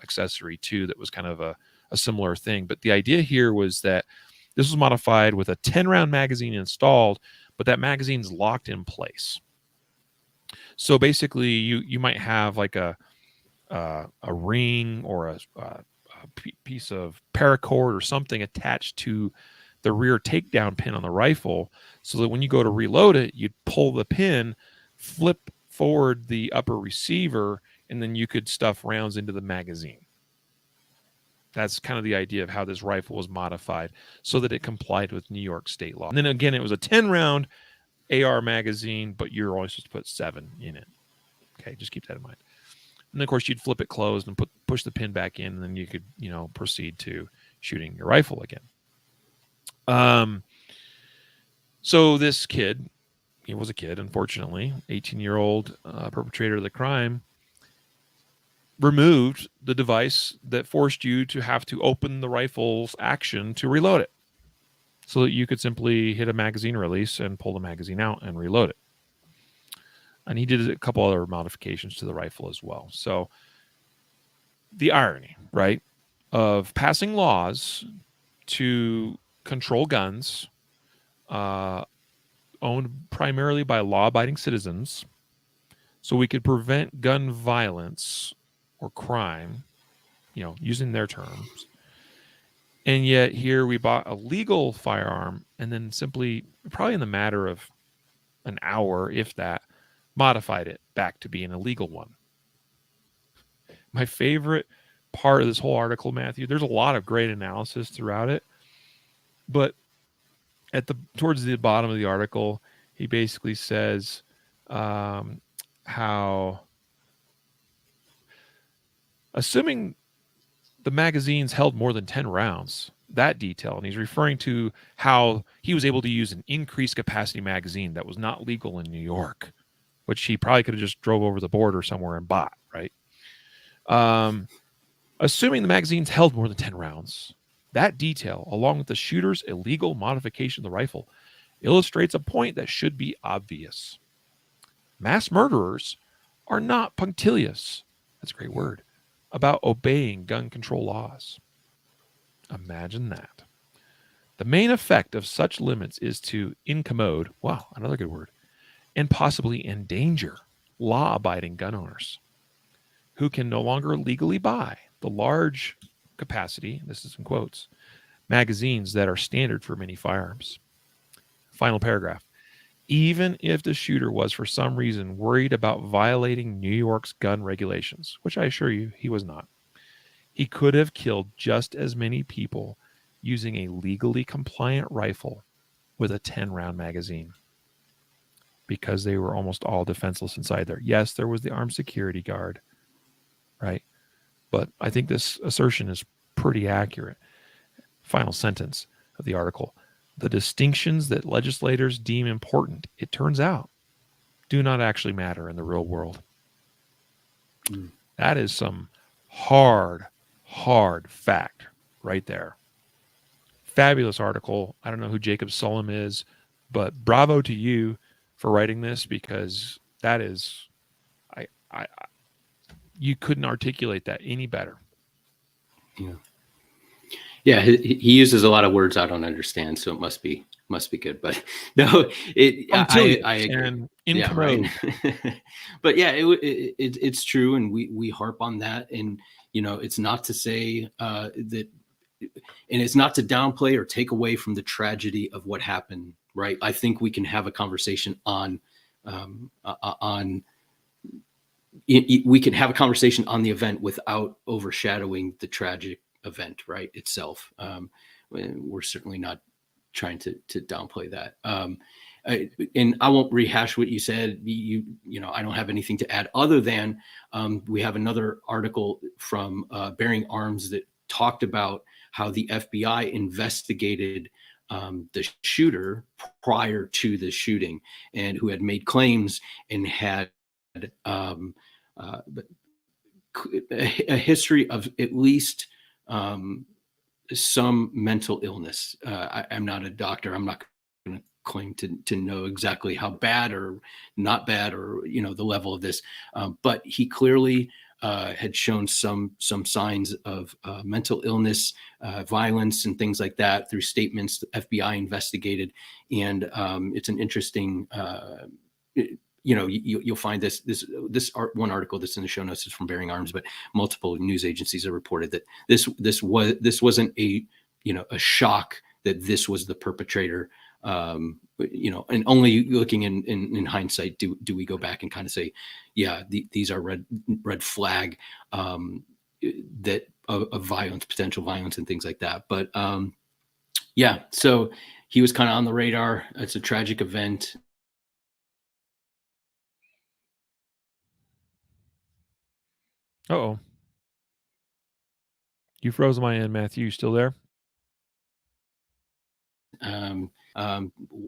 accessory too that was kind of a similar thing. But the idea here was that this was modified with a 10-round magazine installed, but that magazine's locked in place. So basically, you might have like a ring or a piece of paracord or something attached to the rear takedown pin on the rifle, so that when you go to reload it, you'd pull the pin, flip forward the upper receiver, and then you could stuff rounds into the magazine. That's kind of the idea of how this rifle was modified so that it complied with New York state law. And then again, it was a 10-round AR magazine, but you're only supposed to put 7 in it. Okay, just keep that in mind. And then, of course, you'd flip it closed and push the pin back in, and then you could, proceed to shooting your rifle again. So this kid, he was a kid, unfortunately, 18-year-old perpetrator of the crime, removed the device that forced you to have to open the rifle's action to reload it, so that you could simply hit a magazine release and pull the magazine out and reload it. And he did a couple other modifications to the rifle as well. So the irony, right, of passing laws to control guns owned primarily by law-abiding citizens, so we could prevent gun violence or crime, using their terms. And yet here we bought a legal firearm and then simply, probably in the matter of an hour, if that, modified it back to be an illegal one. My favorite part of this whole article, Matthew, there's a lot of great analysis throughout it, but towards the bottom of the article, he basically says how, assuming the magazines held more than 10 rounds, that detail, and he's referring to how he was able to use an increased capacity magazine that was not legal in New York, which he probably could have just drove over the border somewhere and bought, right? Assuming the magazines held more than 10 rounds, that detail, along with the shooter's illegal modification of the rifle, illustrates a point that should be obvious. Mass murderers are not punctilious, that's a great word, about obeying gun control laws. Imagine that. The main effect of such limits is to incommode, wow, another good word, and possibly endanger law-abiding gun owners who can no longer legally buy the large capacity, this is in quotes, magazines that are standard for many firearms. Final paragraph. Even if the shooter was for some reason worried about violating New York's gun regulations, which I assure you he was not, he could have killed just as many people using a legally compliant rifle with a 10-round magazine, because they were almost all defenseless inside there. Yes, there was the armed security guard, right? But I think this assertion is pretty accurate. Final sentence of the article. The distinctions that legislators deem important, it turns out, do not actually matter in the real world. That is some hard fact right there. Fabulous article. I don't know who Jacob Sullum is, but bravo to you for writing this, because that is, you couldn't articulate that any better. Yeah, he uses a lot of words I don't understand, so it must be good. But no, I agree. And Yeah, right. But yeah, it's true, and we harp on that, and it's not to say that, and it's not to downplay or take away from the tragedy of what happened. Right? I think we can have a conversation on we can have a conversation on the event without overshadowing the tragic event, right, itself. We're certainly not trying to downplay that. And I won't rehash what you said. I don't have anything to add other than we have another article from Bearing Arms that talked about how the FBI investigated the shooter prior to the shooting, and who had made claims and had um, a history of at least some mental illness. I'm not a doctor. I'm not going to claim to know exactly how bad or not bad, or the level of this, but he clearly had shown some signs of mental illness, violence, and things like that through statements the FBI investigated. And it's an interesting. You'll find this one article that's in the show notes is from Bearing Arms, but multiple news agencies have reported that this wasn't a shock that this was the perpetrator. And only looking in hindsight do we go back and kind of say, yeah, these are red flag that of violence, potential violence, and things like that. But yeah, so he was kind of on the radar. It's a tragic event. Uh-oh. You froze my end, Matthew. You still there?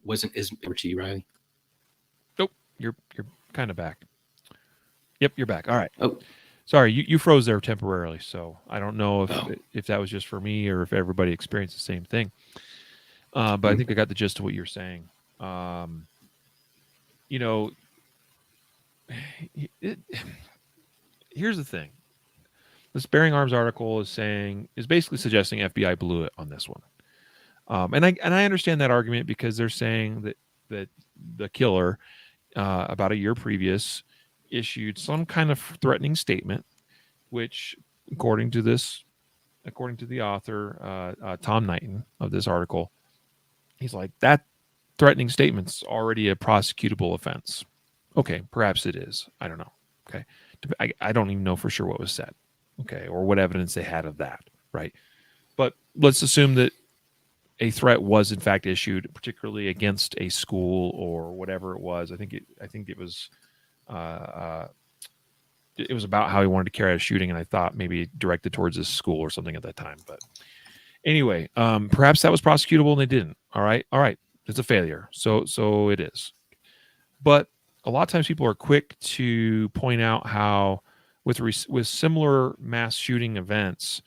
Wasn't as over to you, Riley. Nope. You're kind of back. Yep, you're back. All right. Oh, sorry, you froze there temporarily, so I don't know if that was just for me or if everybody experienced the same thing. But I think I got the gist of what you're saying. Here's the thing. This Bearing Arms article is basically suggesting FBI blew it on this one. And I understand that argument, because they're saying that the killer about a year previous issued some kind of threatening statement, which according to the author, Tom Knighton, of this article, he's like, that threatening statement's already a prosecutable offense. Okay, perhaps it is. I don't know. Okay. I don't even know for sure what was said. Okay. Or what evidence they had of that. Right. But let's assume that a threat was in fact issued, particularly against a school or whatever it was. I think it was about how he wanted to carry out a shooting, and I thought maybe directed towards his school or something at that time. But anyway, perhaps that was prosecutable and they didn't. All right, it's a failure. So it is. But a lot of times people are quick to point out how with similar mass shooting events,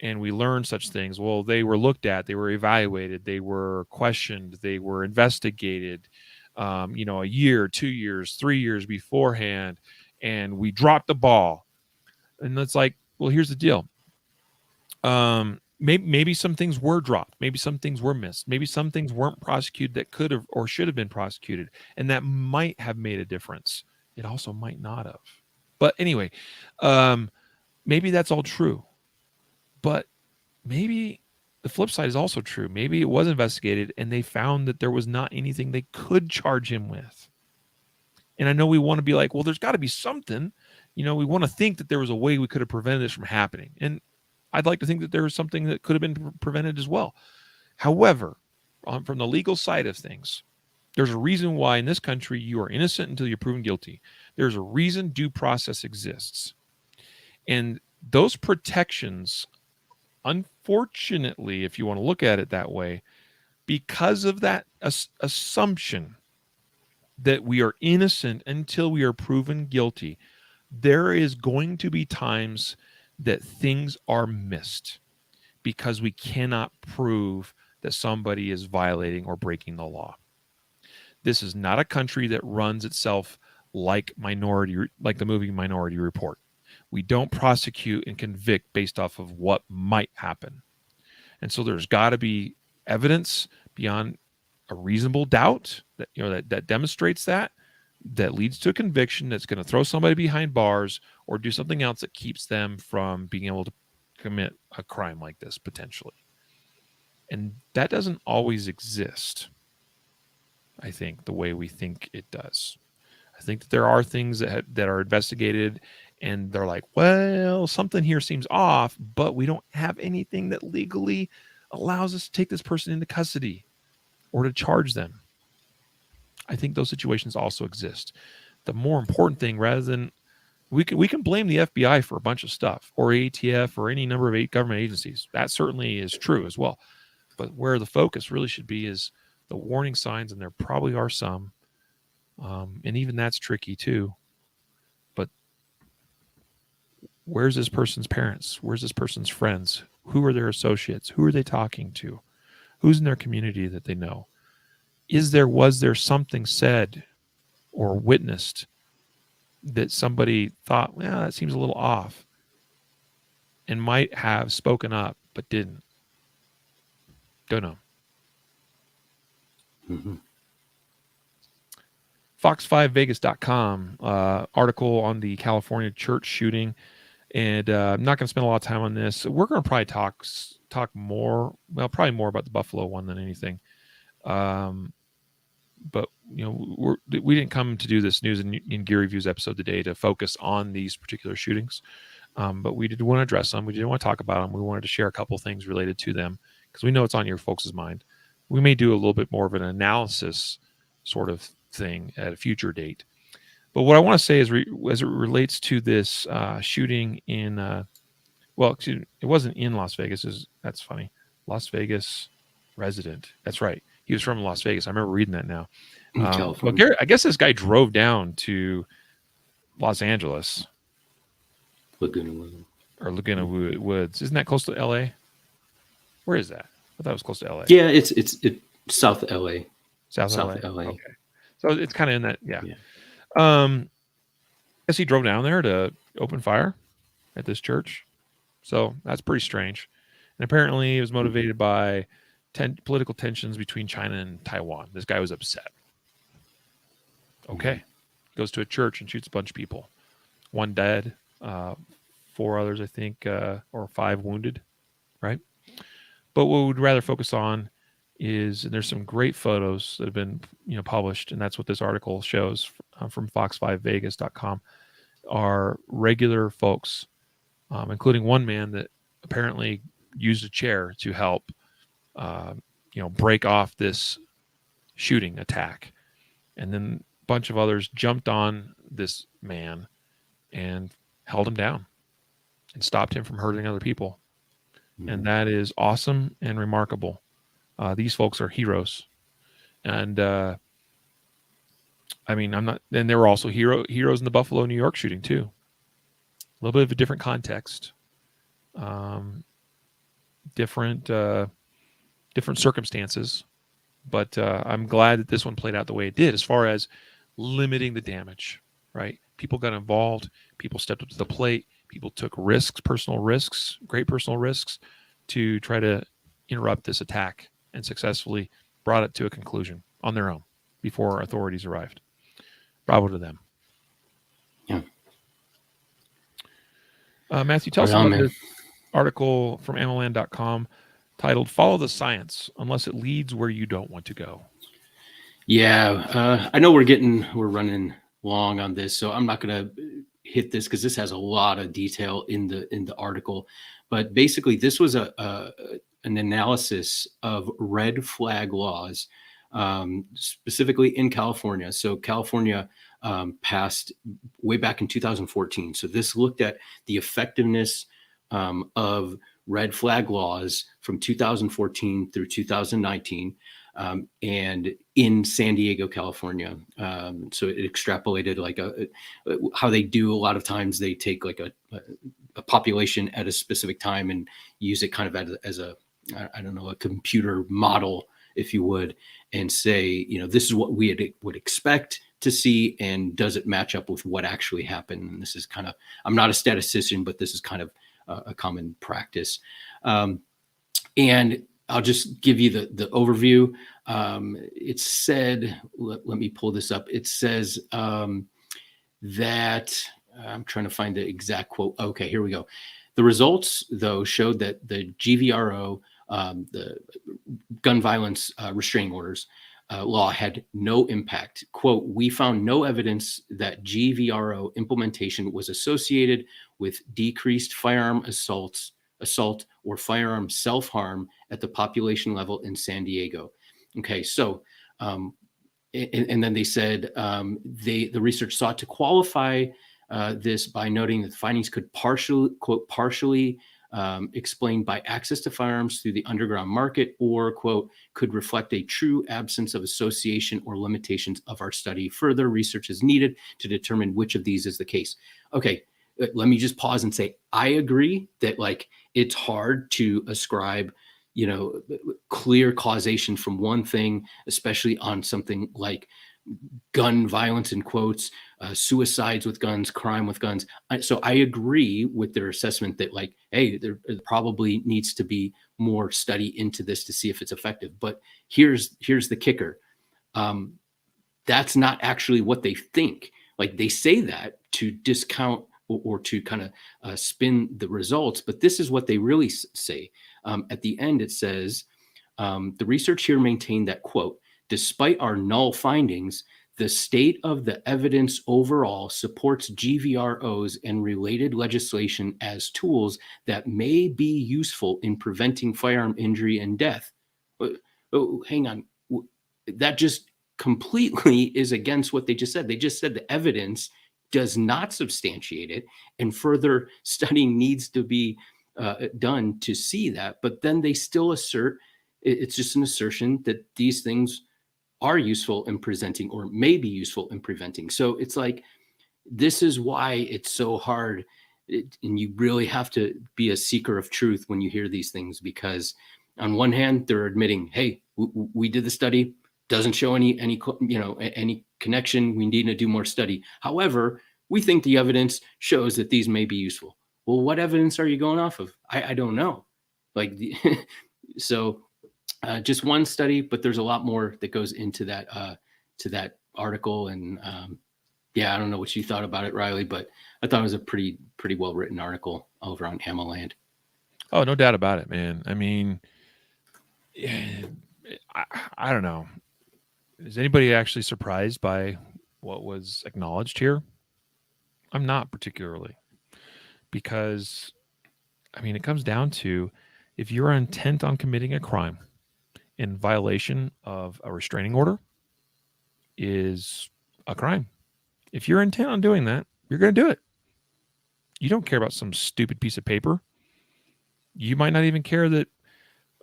and we learn such things. Well, they were looked at, they were evaluated, they were questioned, they were investigated, a year, 2 years, 3 years beforehand, and we dropped the ball. And it's like, well, here's the deal. Maybe some things were dropped. Maybe some things were missed. Maybe some things weren't prosecuted that could have or should have been prosecuted, and that might have made a difference. It also might not have. But anyway, maybe that's all true. But maybe the flip side is also true. Maybe it was investigated and they found that there was not anything they could charge him with. And I know we want to be like, well, there's got to be something. We want to think that there was a way we could have prevented this from happening. And I'd like to think that there was something that could have been prevented as well. However, from the legal side of things, there's a reason why in this country you are innocent until you're proven guilty. There's a reason due process exists. And those protections, unfortunately, if you want to look at it that way, because of that assumption that we are innocent until we are proven guilty, there is going to be times that things are missed because we cannot prove that somebody is violating or breaking the law. This is not a country that runs itself like the movie Minority Report. We don't prosecute and convict based off of what might happen. And so there's got to be evidence beyond a reasonable doubt that, you know, that demonstrates that leads to a conviction that's going to throw somebody behind bars or do something else that keeps them from being able to commit a crime like this potentially. And that doesn't always exist, I think, the way we think it does. I think that there are things that are investigated and they're like, well, something here seems off, but we don't have anything that legally allows us to take this person into custody or to charge them. I think those situations also exist. The more important thing, rather than we can blame the FBI for a bunch of stuff, or ATF, or any number of government agencies. That certainly is true as well. But where the focus really should be is the warning signs, and there probably are some. And even that's tricky too. But where's this person's parents? Where's this person's friends? Who are their associates? Who are they talking to? Who's in their community that they know? Was there something said or witnessed that somebody thought, well, that seems a little off, and might have spoken up but didn't? Don't know. Mm-hmm. Fox5Vegas.com article on the California church shooting, and I'm not going to spend a lot of time on this. We're going to probably talk more, well, probably more about the Buffalo one than anything. But you know, we didn't come to do this news and gear reviews episode today to focus on these particular shootings, but we did want to address them. We did want to talk about them. We wanted to share a couple things related to them because we know it's on your folks' mind. We may do a little bit more of an analysis sort of thing at a future date. But what I want to say is, as it relates to this shooting in, it wasn't in Las Vegas. That's funny. Las Vegas resident. That's right. He was from Las Vegas. I remember reading that now. Well, I guess this guy drove down to Los Angeles. Laguna Woods. Isn't that close to LA? Where is that? I thought it was close to LA. Yeah, it's South LA. South LA. Okay. So it's kind of in that, yeah. I guess he drove down there to open fire at this church. So that's pretty strange. And apparently it was motivated by political tensions between China and Taiwan. This guy was upset. Okay. Goes to a church and shoots a bunch of people. 1 dead, 4 others, I think, or 5 wounded, right? But what we'd rather focus on is, and there's some great photos that have been, you know, published, and that's what this article shows from Fox5Vegas.com, are regular folks, including one man that apparently used a chair to help break off this shooting attack. And then a bunch of others jumped on this man and held him down and stopped him from hurting other people. Mm-hmm. And that is awesome and remarkable. These folks are heroes. And and there were also heroes in the Buffalo, New York shooting too. A little bit of a different context. Different circumstances, but I'm glad that this one played out the way it did as far as limiting the damage, right? People got involved. People stepped up to the plate. People took risks, great personal risks to try to interrupt this attack and successfully brought it to a conclusion on their own before authorities arrived. Bravo to them. Yeah. Matthew, tell us about this article from MLN.com titled "Follow the Science Unless It Leads Where You Don't Want to Go." Yeah, I know we're running long on this, so I'm not going to hit this because this has a lot of detail in the article. But basically, this was an analysis of red flag laws, specifically in California. So California passed way back in 2014. So this looked at the effectiveness of red flag laws from 2014 through 2019, and in San Diego, California. So it extrapolated like how they do a lot of times. They take like a population at a specific time and use it kind of as a computer model, if you would, and say, this is what we would expect to see, and does it match up with what actually happened? And this is kind of, I'm not a statistician, but this is kind of a common practice. And I'll just give you the overview. It said, let me pull this up. It says that, I'm trying to find the exact quote. Okay, here we go. The results, though, showed that the GVRO, the gun violence restraining orders law, had no impact. Quote, we found no evidence that GVRO implementation was associated with decreased firearm assault or firearm self-harm at the population level in San Diego. Okay, so and then they said the research sought to qualify this by noting that the findings could partially explained by access to firearms through the underground market, or, quote, could reflect a true absence of association or limitations of our study. Further research is needed to determine which of these is the case. Okay, let me just pause and say, I agree that, like, it's hard to ascribe, you know, clear causation from one thing, especially on something like gun violence, in quotes, suicides with guns, crime with guns. So I agree with their assessment that, like, hey, there probably needs to be more study into this to see if it's effective. But here's the kicker. That's not actually what they think. Like, they say that to discount or to kind of spin the results, but this is what they really say. At the end, it says, the research here maintained that, quote, despite our null findings, the state of the evidence overall supports GVROs and related legislation as tools that may be useful in preventing firearm injury and death. Oh, hang on. That just completely is against what they just said. They just said the evidence does not substantiate it, and further studying needs to be done to see that. But then they still assert, it's just an assertion that these things are useful in presenting, or may be useful in preventing. So it's like, this is why it's so hard. And you really have to be a seeker of truth when you hear these things, because on one hand, they're admitting, hey, we did the study, doesn't show any connection. We need to do more study. However, we think the evidence shows that these may be useful. Well, what evidence are you going off of? I don't know. Like, so just one study, but there's a lot more that goes into that article. And yeah, I don't know what you thought about it, Riley, but I thought it was a pretty well written article over on AmmoLand. Oh, no doubt about it, man. I mean, I don't know. Is anybody actually surprised by what was acknowledged here? I'm not particularly, because, I mean, it comes down to, if you're intent on committing a crime in violation of a restraining order is a crime. If you're intent on doing that, you're going to do it. You don't care about some stupid piece of paper. You might not even care that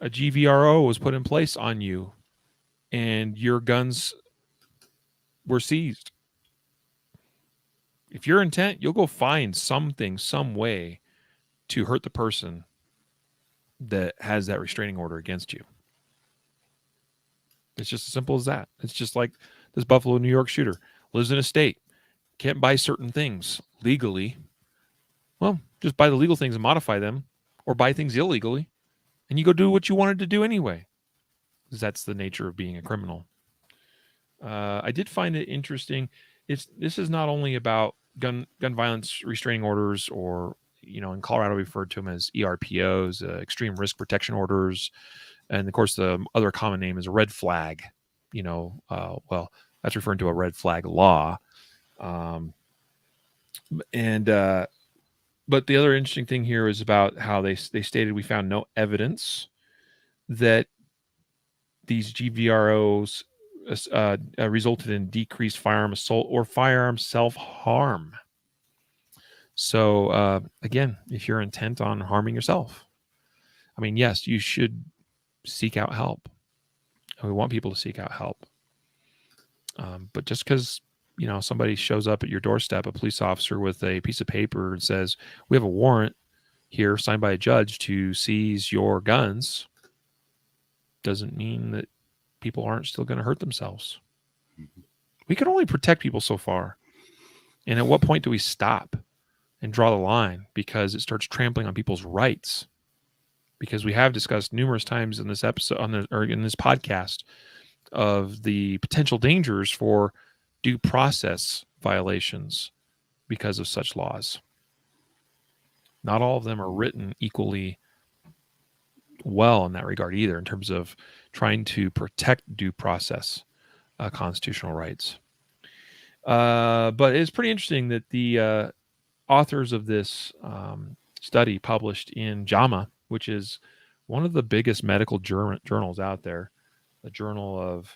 a GVRO was put in place on you and your guns were seized. If you're intent, you'll go find something, some way to hurt the person that has that restraining order against you. It's just as simple as that. It's just like this Buffalo, New York shooter lives in a state, can't buy certain things legally. Well, just buy the legal things and modify them, or buy things illegally, and you go do what you wanted to do anyway. Because that's the nature of being a criminal. I did find it interesting. This is not only about gun violence restraining orders, or, in Colorado we refer to them as ERPOs, extreme risk protection orders. And of course, the other common name is a red flag. Well, that's referring to a red flag law. But the other interesting thing here is about how they stated, we found no evidence that these GVROs resulted in decreased firearm assault or firearm self-harm. So again, if you're intent on harming yourself, I mean, yes, you should seek out help. And we want people to seek out help. But just because, somebody shows up at your doorstep, a police officer with a piece of paper, and says, we have a warrant here signed by a judge to seize your guns, doesn't mean that people aren't still going to hurt themselves. we can only protect people so far. And at what point do we stop and draw the line because it starts trampling on people's rights? Because we have discussed numerous times in this episode or in this podcast of the potential dangers for due process violations because of such laws. Not all of them are written equally well in that regard either, in terms of trying to protect due process constitutional rights. But it's pretty interesting that the authors of this study published in JAMA, which is one of the biggest medical journals out there, the Journal of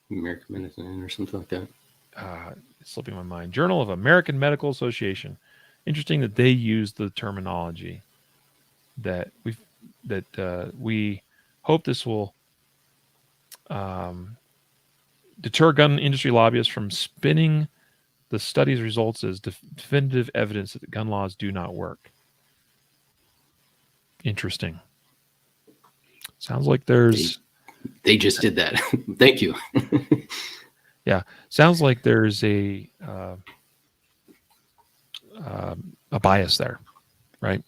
American Medicine or something like that. It's slipping my mind. Journal of American Medical Association. Interesting that they use the terminology that we hope this will deter gun industry lobbyists from spinning the study's results as definitive evidence that the gun laws do not work. Interesting. Sounds like there's... They just did that. Thank you. Yeah. Sounds like there's a bias there, right?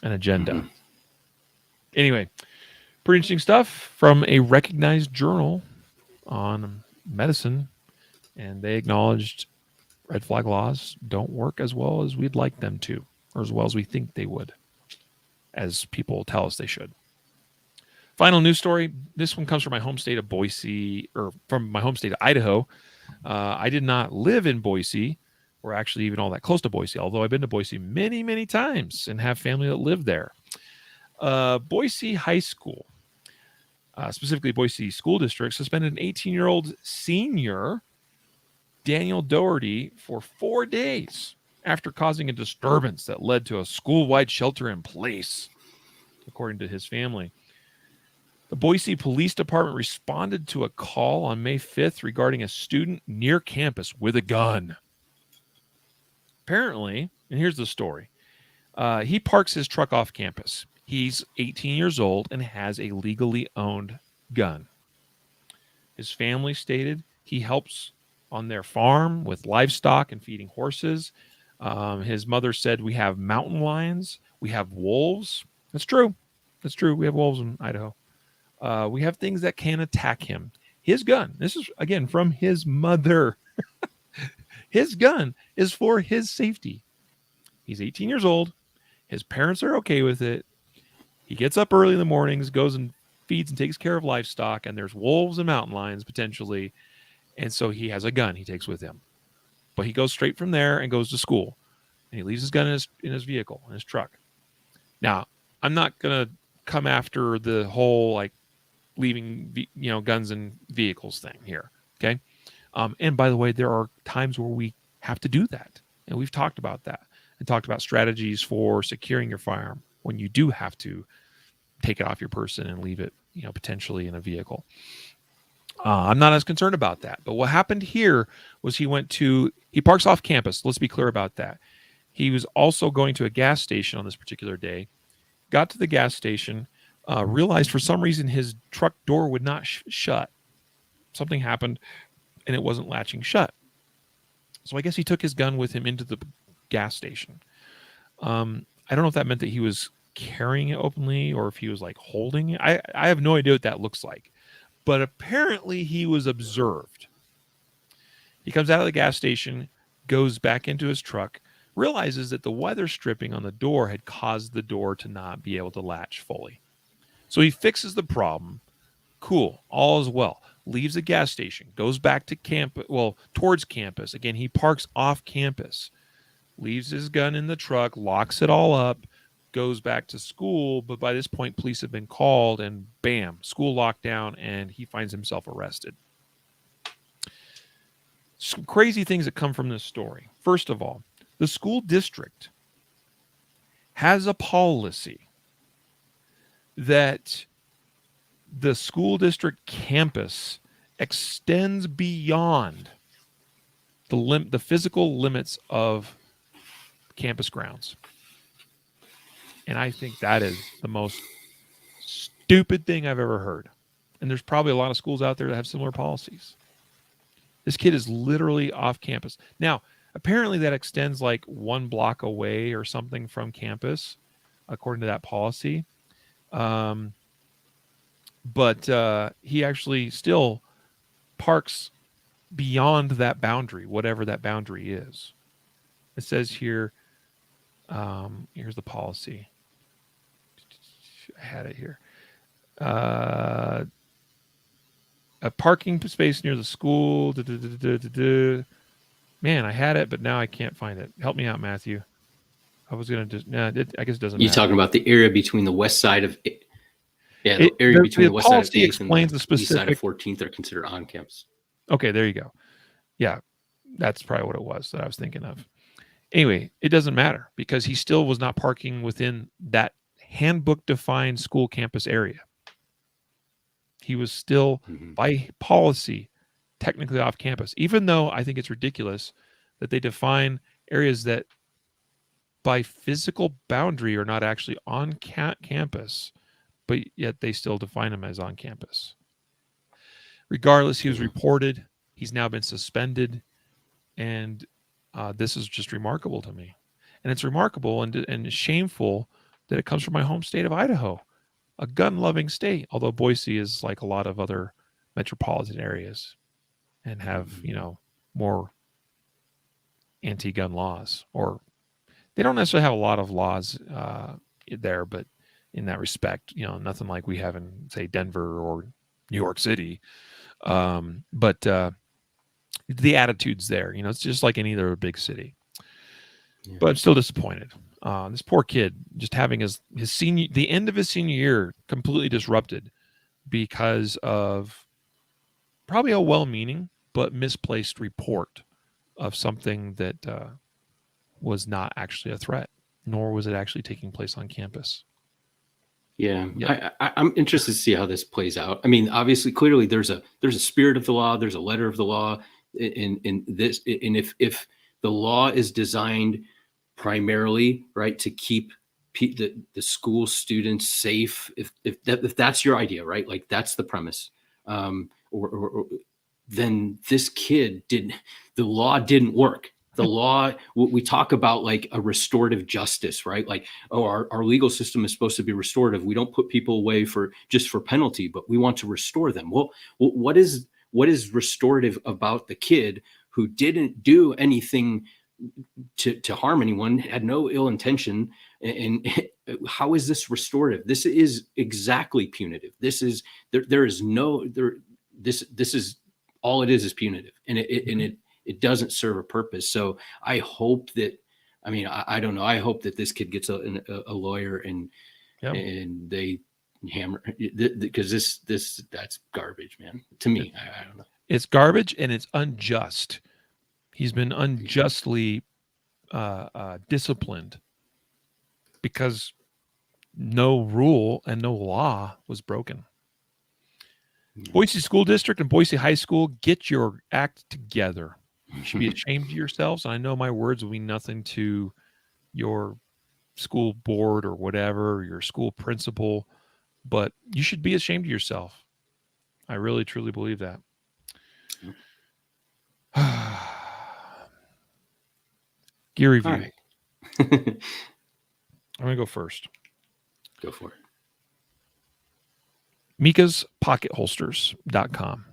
An agenda. Mm-hmm. Anyway, pretty interesting stuff from a recognized journal on medicine, and they acknowledged red flag laws don't work as well as we'd like them to, or as well as we think they would, as people tell us they should. Final news story. This one comes from my home state of Boise, or from my home state of Idaho. I did not live in Boise, or actually even all that close to Boise, although I've been to Boise many, many times and have family that live there. Boise High School, specifically Boise School District, suspended an 18-year-old senior, Daniel Doherty, for 4 days after causing a disturbance that led to a school-wide shelter in place, according to his family. The Boise Police Department responded to a call on May 5th regarding a student near campus with a gun. Apparently, and here's the story, he parks his truck off campus. He's 18 years old and has a legally owned gun. His family stated he helps on their farm with livestock and feeding horses. His mother said, we have mountain lions. We have wolves. That's true. That's true. We have wolves in Idaho. We have things that can attack him. His gun, this is, again, from his mother. His gun is for his safety. He's 18 years old. His parents are okay with it. He gets up early in the mornings, goes and feeds and takes care of livestock, and there's wolves and mountain lions potentially. And so he has a gun he takes with him. But he goes straight from there and goes to school. And he leaves his gun in his vehicle, in his truck. Now, I'm not going to come after the whole, like, leaving guns in vehicles thing here, okay? And by the way, there are times where we have to do that. And we've talked about that and talked about strategies for securing your firearm when you do have to take it off your person and leave it, potentially in a vehicle. I'm not as concerned about that. But what happened here was he parks off campus. Let's be clear about that. He was also going to a gas station on this particular day, got to the gas station, realized for some reason his truck door would not shut. Something happened and it wasn't latching shut. So I guess he took his gun with him into the gas station. I don't know if that meant that he was carrying it openly or if he was like holding it. I have no idea what that looks like. But apparently he was observed. He comes out of the gas station, goes back into his truck, realizes that the weather stripping on the door had caused the door to not be able to latch fully. So he fixes the problem. Cool. All is well. Leaves the gas station, goes back to towards campus. Again, he parks off campus, leaves his gun in the truck, locks it all up, goes back to school. But by this point, police have been called and bam, school locked down, and he finds himself arrested. Some crazy things that come from this story. First of all, the school district has a policy that the school district campus extends beyond the physical limits of campus grounds. And I think that is the most stupid thing I've ever heard. And there's probably a lot of schools out there that have similar policies. This kid is literally off campus. Now, apparently that extends like 1 block away or something from campus, according to that policy. But he actually still parks beyond that boundary, whatever that boundary is. It says here, here's the policy. I had it here. A parking space near the school. Man, I had it, but now I can't find it. Help me out, Matthew. I was going to just, I guess it doesn't You're matter. talking about the area between the west side of, the area between the west side of 8th and the east side of 14th are considered on campus. Okay, there you go. Yeah, that's probably what it was that I was thinking of. Anyway, it doesn't matter because he still was not parking within that handbook-defined school campus area. He was still, by policy, technically off campus, even though I think it's ridiculous that they define areas that by physical boundary are not actually on campus, but yet they still define them as on campus. Regardless, he was reported. He's now been suspended. And this is just remarkable to me. And it's remarkable and shameful that it comes from my home state of Idaho, a gun-loving state, although Boise is like a lot of other metropolitan areas and have, more anti-gun laws. Or they don't necessarily have a lot of laws there, but in that respect, nothing like we have in, say, Denver or New York City. But the attitude's there. It's just like any other big city. Yeah. But I'm still disappointed. This poor kid just having the end of his senior year completely disrupted because of probably a well-meaning but misplaced report of something that was not actually a threat, nor was it actually taking place on campus. Yeah. I'm interested to see how this plays out. I mean, obviously, clearly, there's a spirit of the law, there's a letter of the law in this, and if the law is designed primarily, right, to keep the school students safe, if that's your idea, right, like that's the premise, or then this kid the law didn't work. The law, we talk about like a restorative justice, right? Like, our legal system is supposed to be restorative. We don't put people away just for penalty, but we want to restore them. Well, what is restorative about the kid who didn't do anything to harm anyone, had no ill intention? And how is this restorative? This is exactly punitive. This is this is all it is punitive, and it doesn't serve a purpose. So I hope that, I don't know. I hope that this kid gets a lawyer and they hammer, because that's garbage, man. To me, I don't know. It's garbage and it's unjust. He's been unjustly disciplined because no rule and no law was broken. Boise School District and Boise High School, get your act together. You should be ashamed of yourselves. And I know my words will mean nothing to your school board or whatever, or your school principal, but you should be ashamed of yourself. I really, truly believe that. Gear review. Right. I'm going to go first. Go for it. MikasPocketHolsters.com.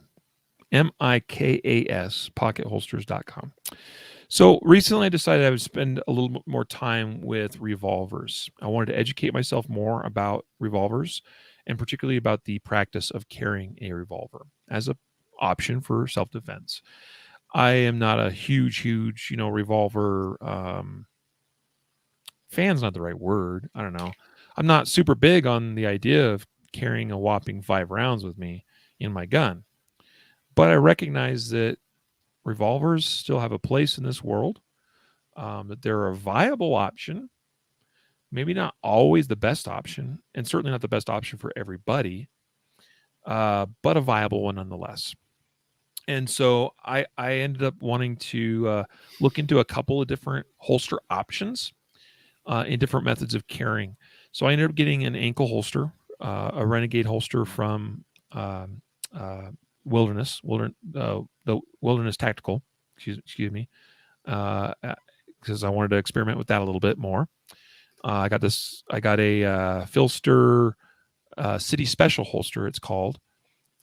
MIKAS pocketholsters.com. So recently I decided I would spend a little bit more time with revolvers. I wanted to educate myself more about revolvers, and particularly about the practice of carrying a revolver as an option for self-defense. I am not a huge, revolver fan's not the right word. I don't know. I'm not super big on the idea of carrying a whopping 5 rounds with me in my gun. But I recognize that revolvers still have a place in this world, that they're a viable option, maybe not always the best option, and certainly not the best option for everybody, but a viable one nonetheless. And so I ended up wanting to look into a couple of different holster options in different methods of carrying. So I ended up getting an ankle holster, a Renegade holster from the Wilderness Tactical. Excuse me, because I wanted to experiment with that a little bit more. I got a Filster City Special holster. It's called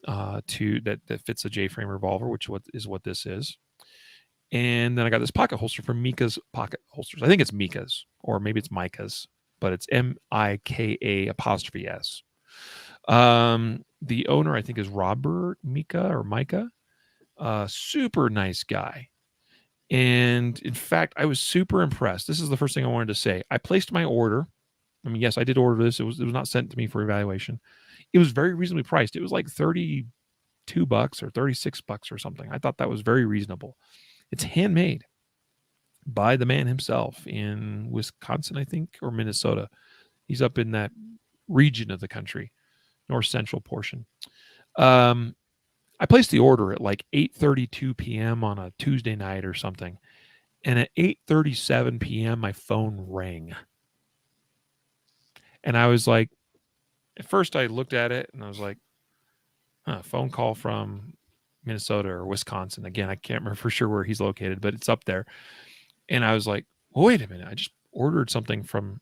that fits a J-frame revolver, which is what this is. And then I got this pocket holster from Mika's Pocket Holsters. I think it's Mika's, or maybe it's Micah's, but it's MIKA''S. The owner, I think, is Robert Micah. Super nice guy. And in fact, I was super impressed. This is the first thing I wanted to say. I placed my order. I mean, yes, I did order this. It was not sent to me for evaluation. It was very reasonably priced. It was like $32 or $36 or something. I thought that was very reasonable. It's handmade by the man himself in Wisconsin, I think, or Minnesota. He's up in that region of the country, north central portion. I placed the order at like 8:32 p.m. on a Tuesday night or something. And at 8:37 p.m., my phone rang. And I was like, at first I looked at it and I was like, phone call from Minnesota or Wisconsin. Again, I can't remember for sure where he's located, but it's up there. And I was like, wait a minute. I just ordered something from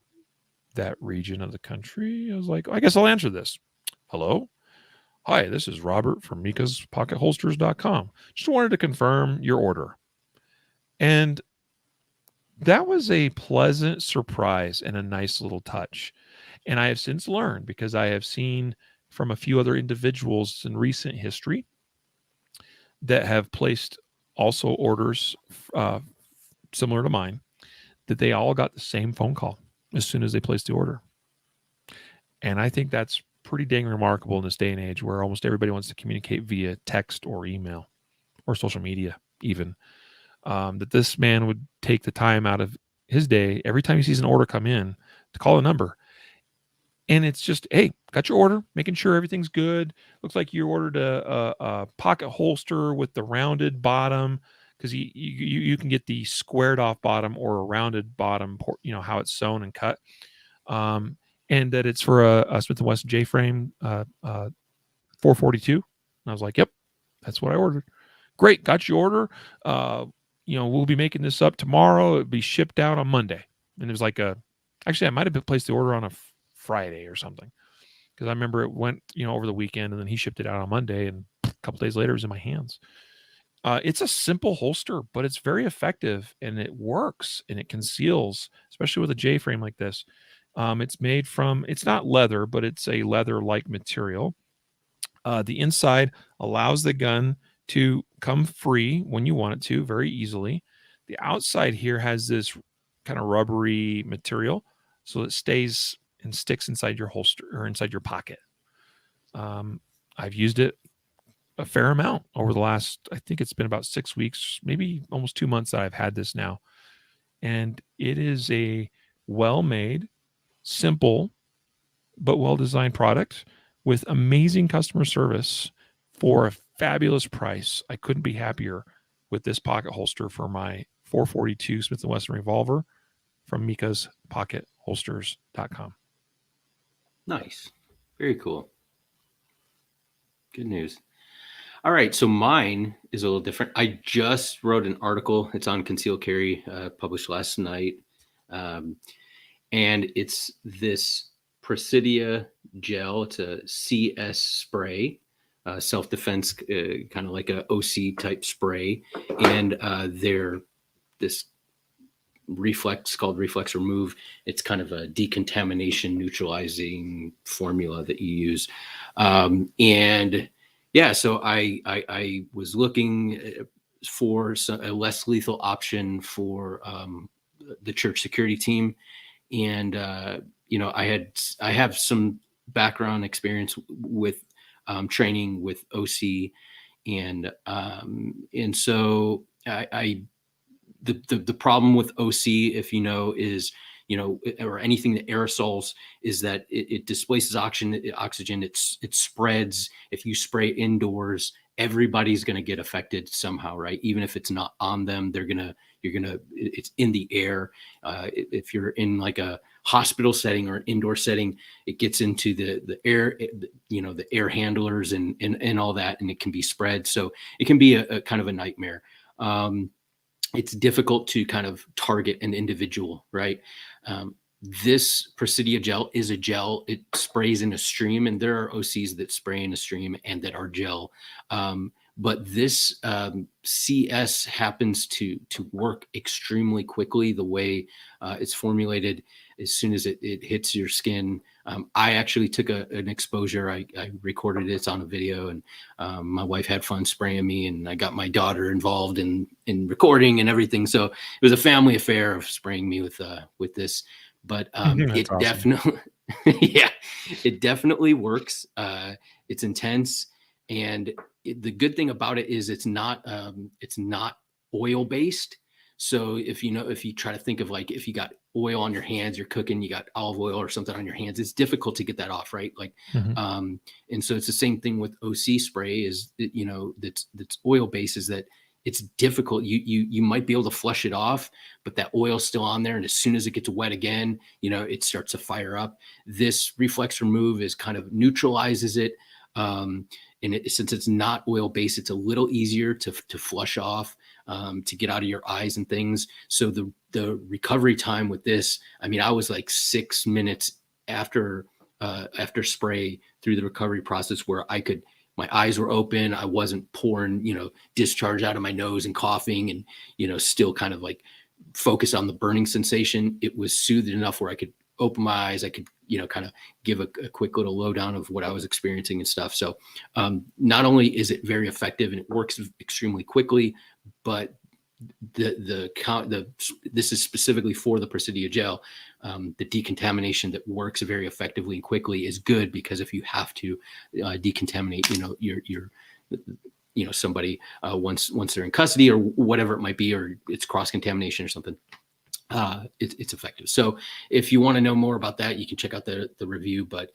that region of the country. I was like, I guess I'll answer this. Hello? Hi, this is Robert from MikasPocketHolsters.com. Just wanted to confirm your order. And that was a pleasant surprise and a nice little touch. And I have since learned, because I have seen from a few other individuals in recent history that have placed also orders similar to mine, that they all got the same phone call as soon as they placed the order. And I think that's pretty dang remarkable in this day and age where almost everybody wants to communicate via text or email or social media even. That this man would take the time out of his day every time he sees an order come in to call a number. And it's just, hey, got your order, making sure everything's good. Looks like you ordered a pocket holster with the rounded bottom, because you can get the squared off bottom or a rounded bottom, how it's sewn and cut. And that it's for a Smith & Wesson J-frame 442. And I was like, yep, that's what I ordered. Great, got your order. We'll be making this up tomorrow. It'll be shipped out on Monday. And it was like actually, I might have placed the order on a Friday or something, because I remember it went, over the weekend, and then he shipped it out on Monday, and a couple days later it was in my hands. It's a simple holster, but it's very effective, and it works, and it conceals, especially with a J-frame like this. It's made from, it's not leather, but it's a leather-like material. The inside allows the gun to come free when you want it to, very easily. The outside here has this kind of rubbery material, so it stays and sticks inside your holster or inside your pocket. I've used it a fair amount over the last, I think it's been about 6 weeks, maybe almost 2 months that I've had this now. And it is a well-made, simple, but well-designed product with amazing customer service for a fabulous price. I couldn't be happier with this pocket holster for my 442 Smith & Wesson revolver from MikasPocketHolsters.com. Nice. Very cool. Good news. All right. So mine is a little different. I just wrote an article. It's on concealed carry, published last night. And it's this Presidia gel. It's a CS spray, self-defense, kind of like a OC type spray. And they're this reflex called Reflex Remove. It's kind of a decontamination neutralizing formula that you use. And yeah, so I was looking for a less lethal option for the church security team. And, I have some background experience with training with OC. And so the problem with OC, if is, or anything that aerosols, is that it displaces oxygen. It spreads. If you spray indoors, everybody's going to get affected somehow, right? Even if it's not on them, you're it's in the air. If you're in like a hospital setting or an indoor setting, it gets into the air, the air handlers and all that, and it can be spread. So it can be a kind of a nightmare. It's difficult to kind of target an individual, right? This Presidia gel is a gel. It sprays in a stream, and there are OCs that spray in a stream and that are gel. But this CS happens to work extremely quickly. The way it's formulated, as soon as it hits your skin. I actually took an exposure. I recorded it. It's on a video, and my wife had fun spraying me, and I got my daughter involved in recording and everything. So it was a family affair of spraying me with this. But it awesome. Definitely, yeah, it definitely works. It's intense, and the good thing about it is it's not oil based. So if you try to think of like, if you got oil on your hands, you're cooking, you got olive oil or something on your hands, it's difficult to get that off, right? Like, and so it's the same thing with OC spray is, that's oil based, is that it's difficult. You might be able to flush it off, but that oil's still on there. And as soon as it gets wet again, it starts to fire up. This Reflex Remove is kind of neutralizes it. And since it's not oil based, it's a little easier to flush off, to get out of your eyes and things. So the recovery time with this, I mean, I was like 6 minutes after spray through the recovery process where my eyes were open. I wasn't pouring, discharge out of my nose and coughing and, still kind of like focus on the burning sensation. It was soothed enough where I could open my eyes. I could, kind of give a quick little lowdown of what I was experiencing and stuff. So not only is it very effective and it works extremely quickly, but this is specifically for the Presidia gel. The decontamination that works very effectively and quickly is good, because if you have to decontaminate, your somebody once they're in custody or whatever it might be, or it's cross contamination or something, it's effective. So if you want to know more about that, you can check out the review. But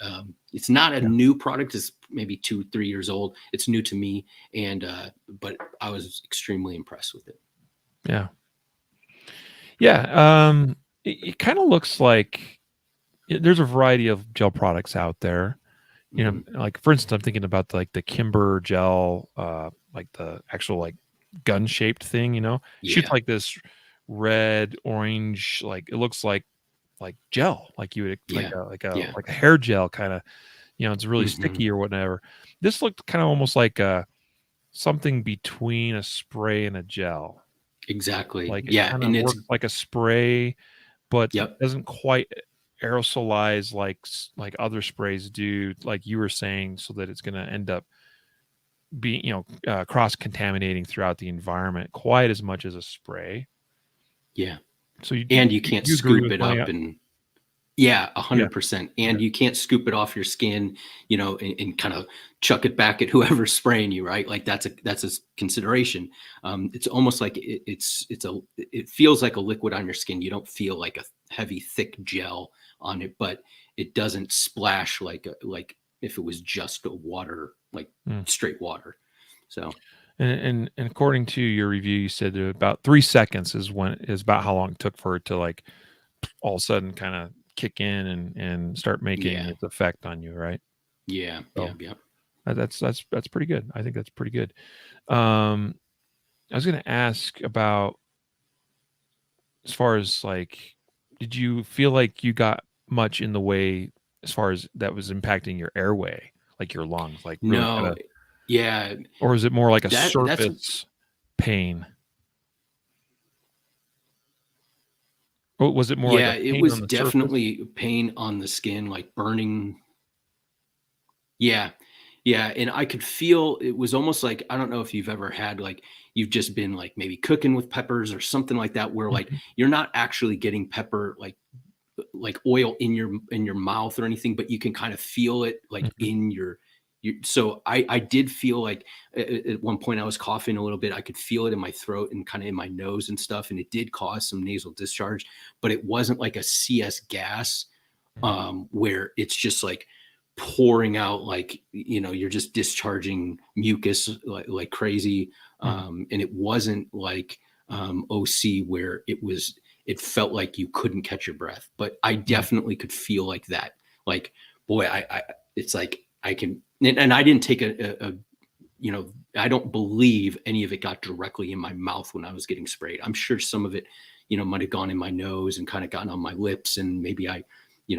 it's not a new product. It's maybe 2-3 years old. It's new to me, and but I was extremely impressed with it. Yeah. It kind of looks like there's a variety of gel products out there. Like for instance, I'm thinking about like the Kimber gel, like the actual like gun shaped thing. Shoots like this red orange, like it looks like gel, like you would like a hair gel kind of. It's really sticky or whatever. This looked kind of almost like something between a spray and a gel. Exactly. Like and it's like a spray, but it doesn't quite aerosolize like other sprays do, like you were saying, so that it's going to end up being cross contaminating throughout the environment quite as much as a spray. Yeah. So you can't scoop it up and 100%. And you can't scoop it off your skin, and kind of chuck it back at whoever's spraying you, right? Like that's a consideration. It's almost like it feels like a liquid on your skin. You don't feel like a heavy, thick gel on it, but it doesn't splash like if it was just a water, like straight water. So. And according to your review, you said that about 3 seconds is about how long it took for it to like all of a sudden kind of kick in and start making its effect on you, right? Yeah. That's pretty good. I think that's pretty good. I was going to ask about, as far as like, did you feel like you got much in the way as far as that was impacting your airway, like your lungs, like really no, or is it more like a surface pain? Or was it more? Yeah, it was definitely pain on the skin, like burning. Yeah. And I could feel it was almost like, I don't know if you've ever had, like, you've just been like maybe cooking with peppers or something like that, where like you're not actually getting pepper, like oil in your mouth or anything, but you can kind of feel it like in your. So I did feel like at one point I was coughing a little bit. I could feel it in my throat and kind of in my nose and stuff. And it did cause some nasal discharge, but it wasn't like a CS gas where it's just like pouring out, like, you're just discharging mucus like crazy. And it wasn't like OC where it felt like you couldn't catch your breath, but I definitely could feel like that. Like, boy, it's like I can, and I didn't take a I don't believe any of it got directly in my mouth when I was getting sprayed. I'm sure some of it, might've gone in my nose and kind of gotten on my lips, and maybe I,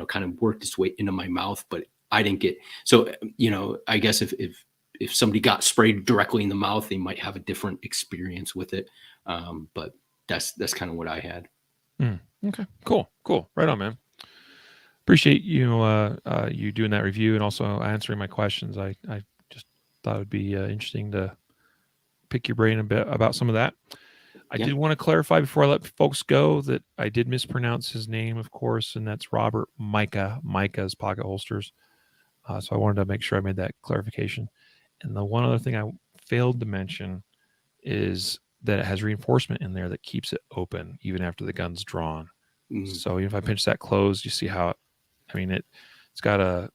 kind of worked its way into my mouth, but I didn't get, so, I guess if somebody got sprayed directly in the mouth, they might have a different experience with it. But that's kind of what I had. Okay, cool. Right on, man. Appreciate you doing that review and also answering my questions. I just thought it would be interesting to pick your brain a bit about some of that. I did want to clarify before I let folks go that I did mispronounce his name, of course, and that's Robert Micah's Pocket Holsters. So I wanted to make sure I made that clarification. And the one other thing I failed to mention is that it has reinforcement in there that keeps it open even after the gun's drawn. So even if I pinch that closed, you see how it's got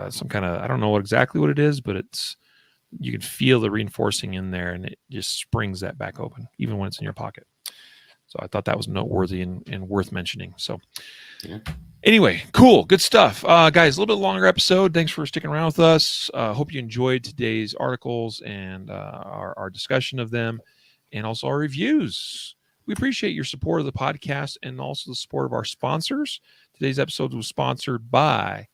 some kind of, I don't know exactly what it is, but you can feel the reinforcing in there, and it just springs that back open even when it's in your pocket. So I thought that was noteworthy and worth mentioning. So anyway, cool. Good stuff. Guys, a little bit longer episode. Thanks for sticking around with us. Hope you enjoyed today's articles and our discussion of them, and also our reviews. We appreciate your support of the podcast and also the support of our sponsors. Today's episode was sponsored by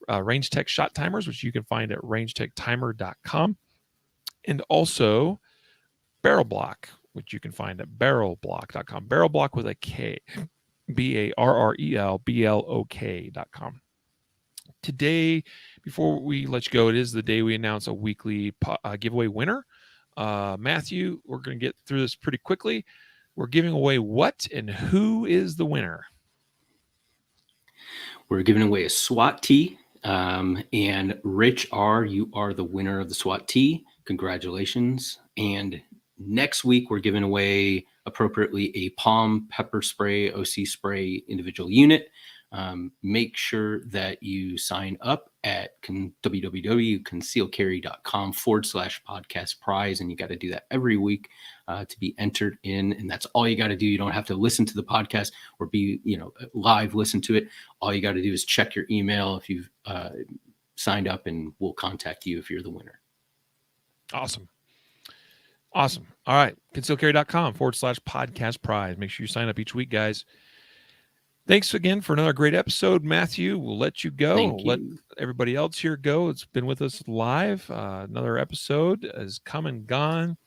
Range Tech Shot Timers, which you can find at rangetechtimer.com, and also Barrel Block, which you can find at barrelblock.com. Barrel Block with a K, BARRELBLOK.com. Today, before we let you go, it is the day we announce a weekly giveaway winner. Matthew, we're going to get through this pretty quickly. We're giving away what and who is the winner? We're giving away a SWAT tee. And Rich R., you are the winner of the SWAT tee. Congratulations. And next week, we're giving away appropriately a palm pepper spray, OC spray individual unit. Make sure that you sign up at www.concealcarry.com/podcast prize. And you got to do that every week to be entered in. And that's all you got to do. You don't have to listen to the podcast or be, live, listen to it. All you got to do is check your email if you've signed up, and we'll contact you if you're the winner. Awesome. All right. Concealcarry.com/podcast prize. Make sure you sign up each week, guys. Thanks again for another great episode, Matthew. We'll let you go. Let everybody else here go. It's been with us live. Another episode is come and gone.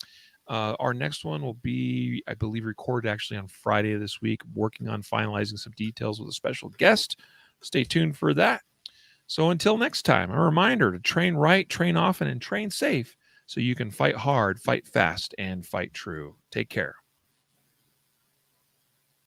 Our next one will be, I believe, recorded actually on Friday of this week, working on finalizing some details with a special guest. Stay tuned for that. So until next time, a reminder to train right, train often, and train safe so you can fight hard, fight fast, and fight true. Take care.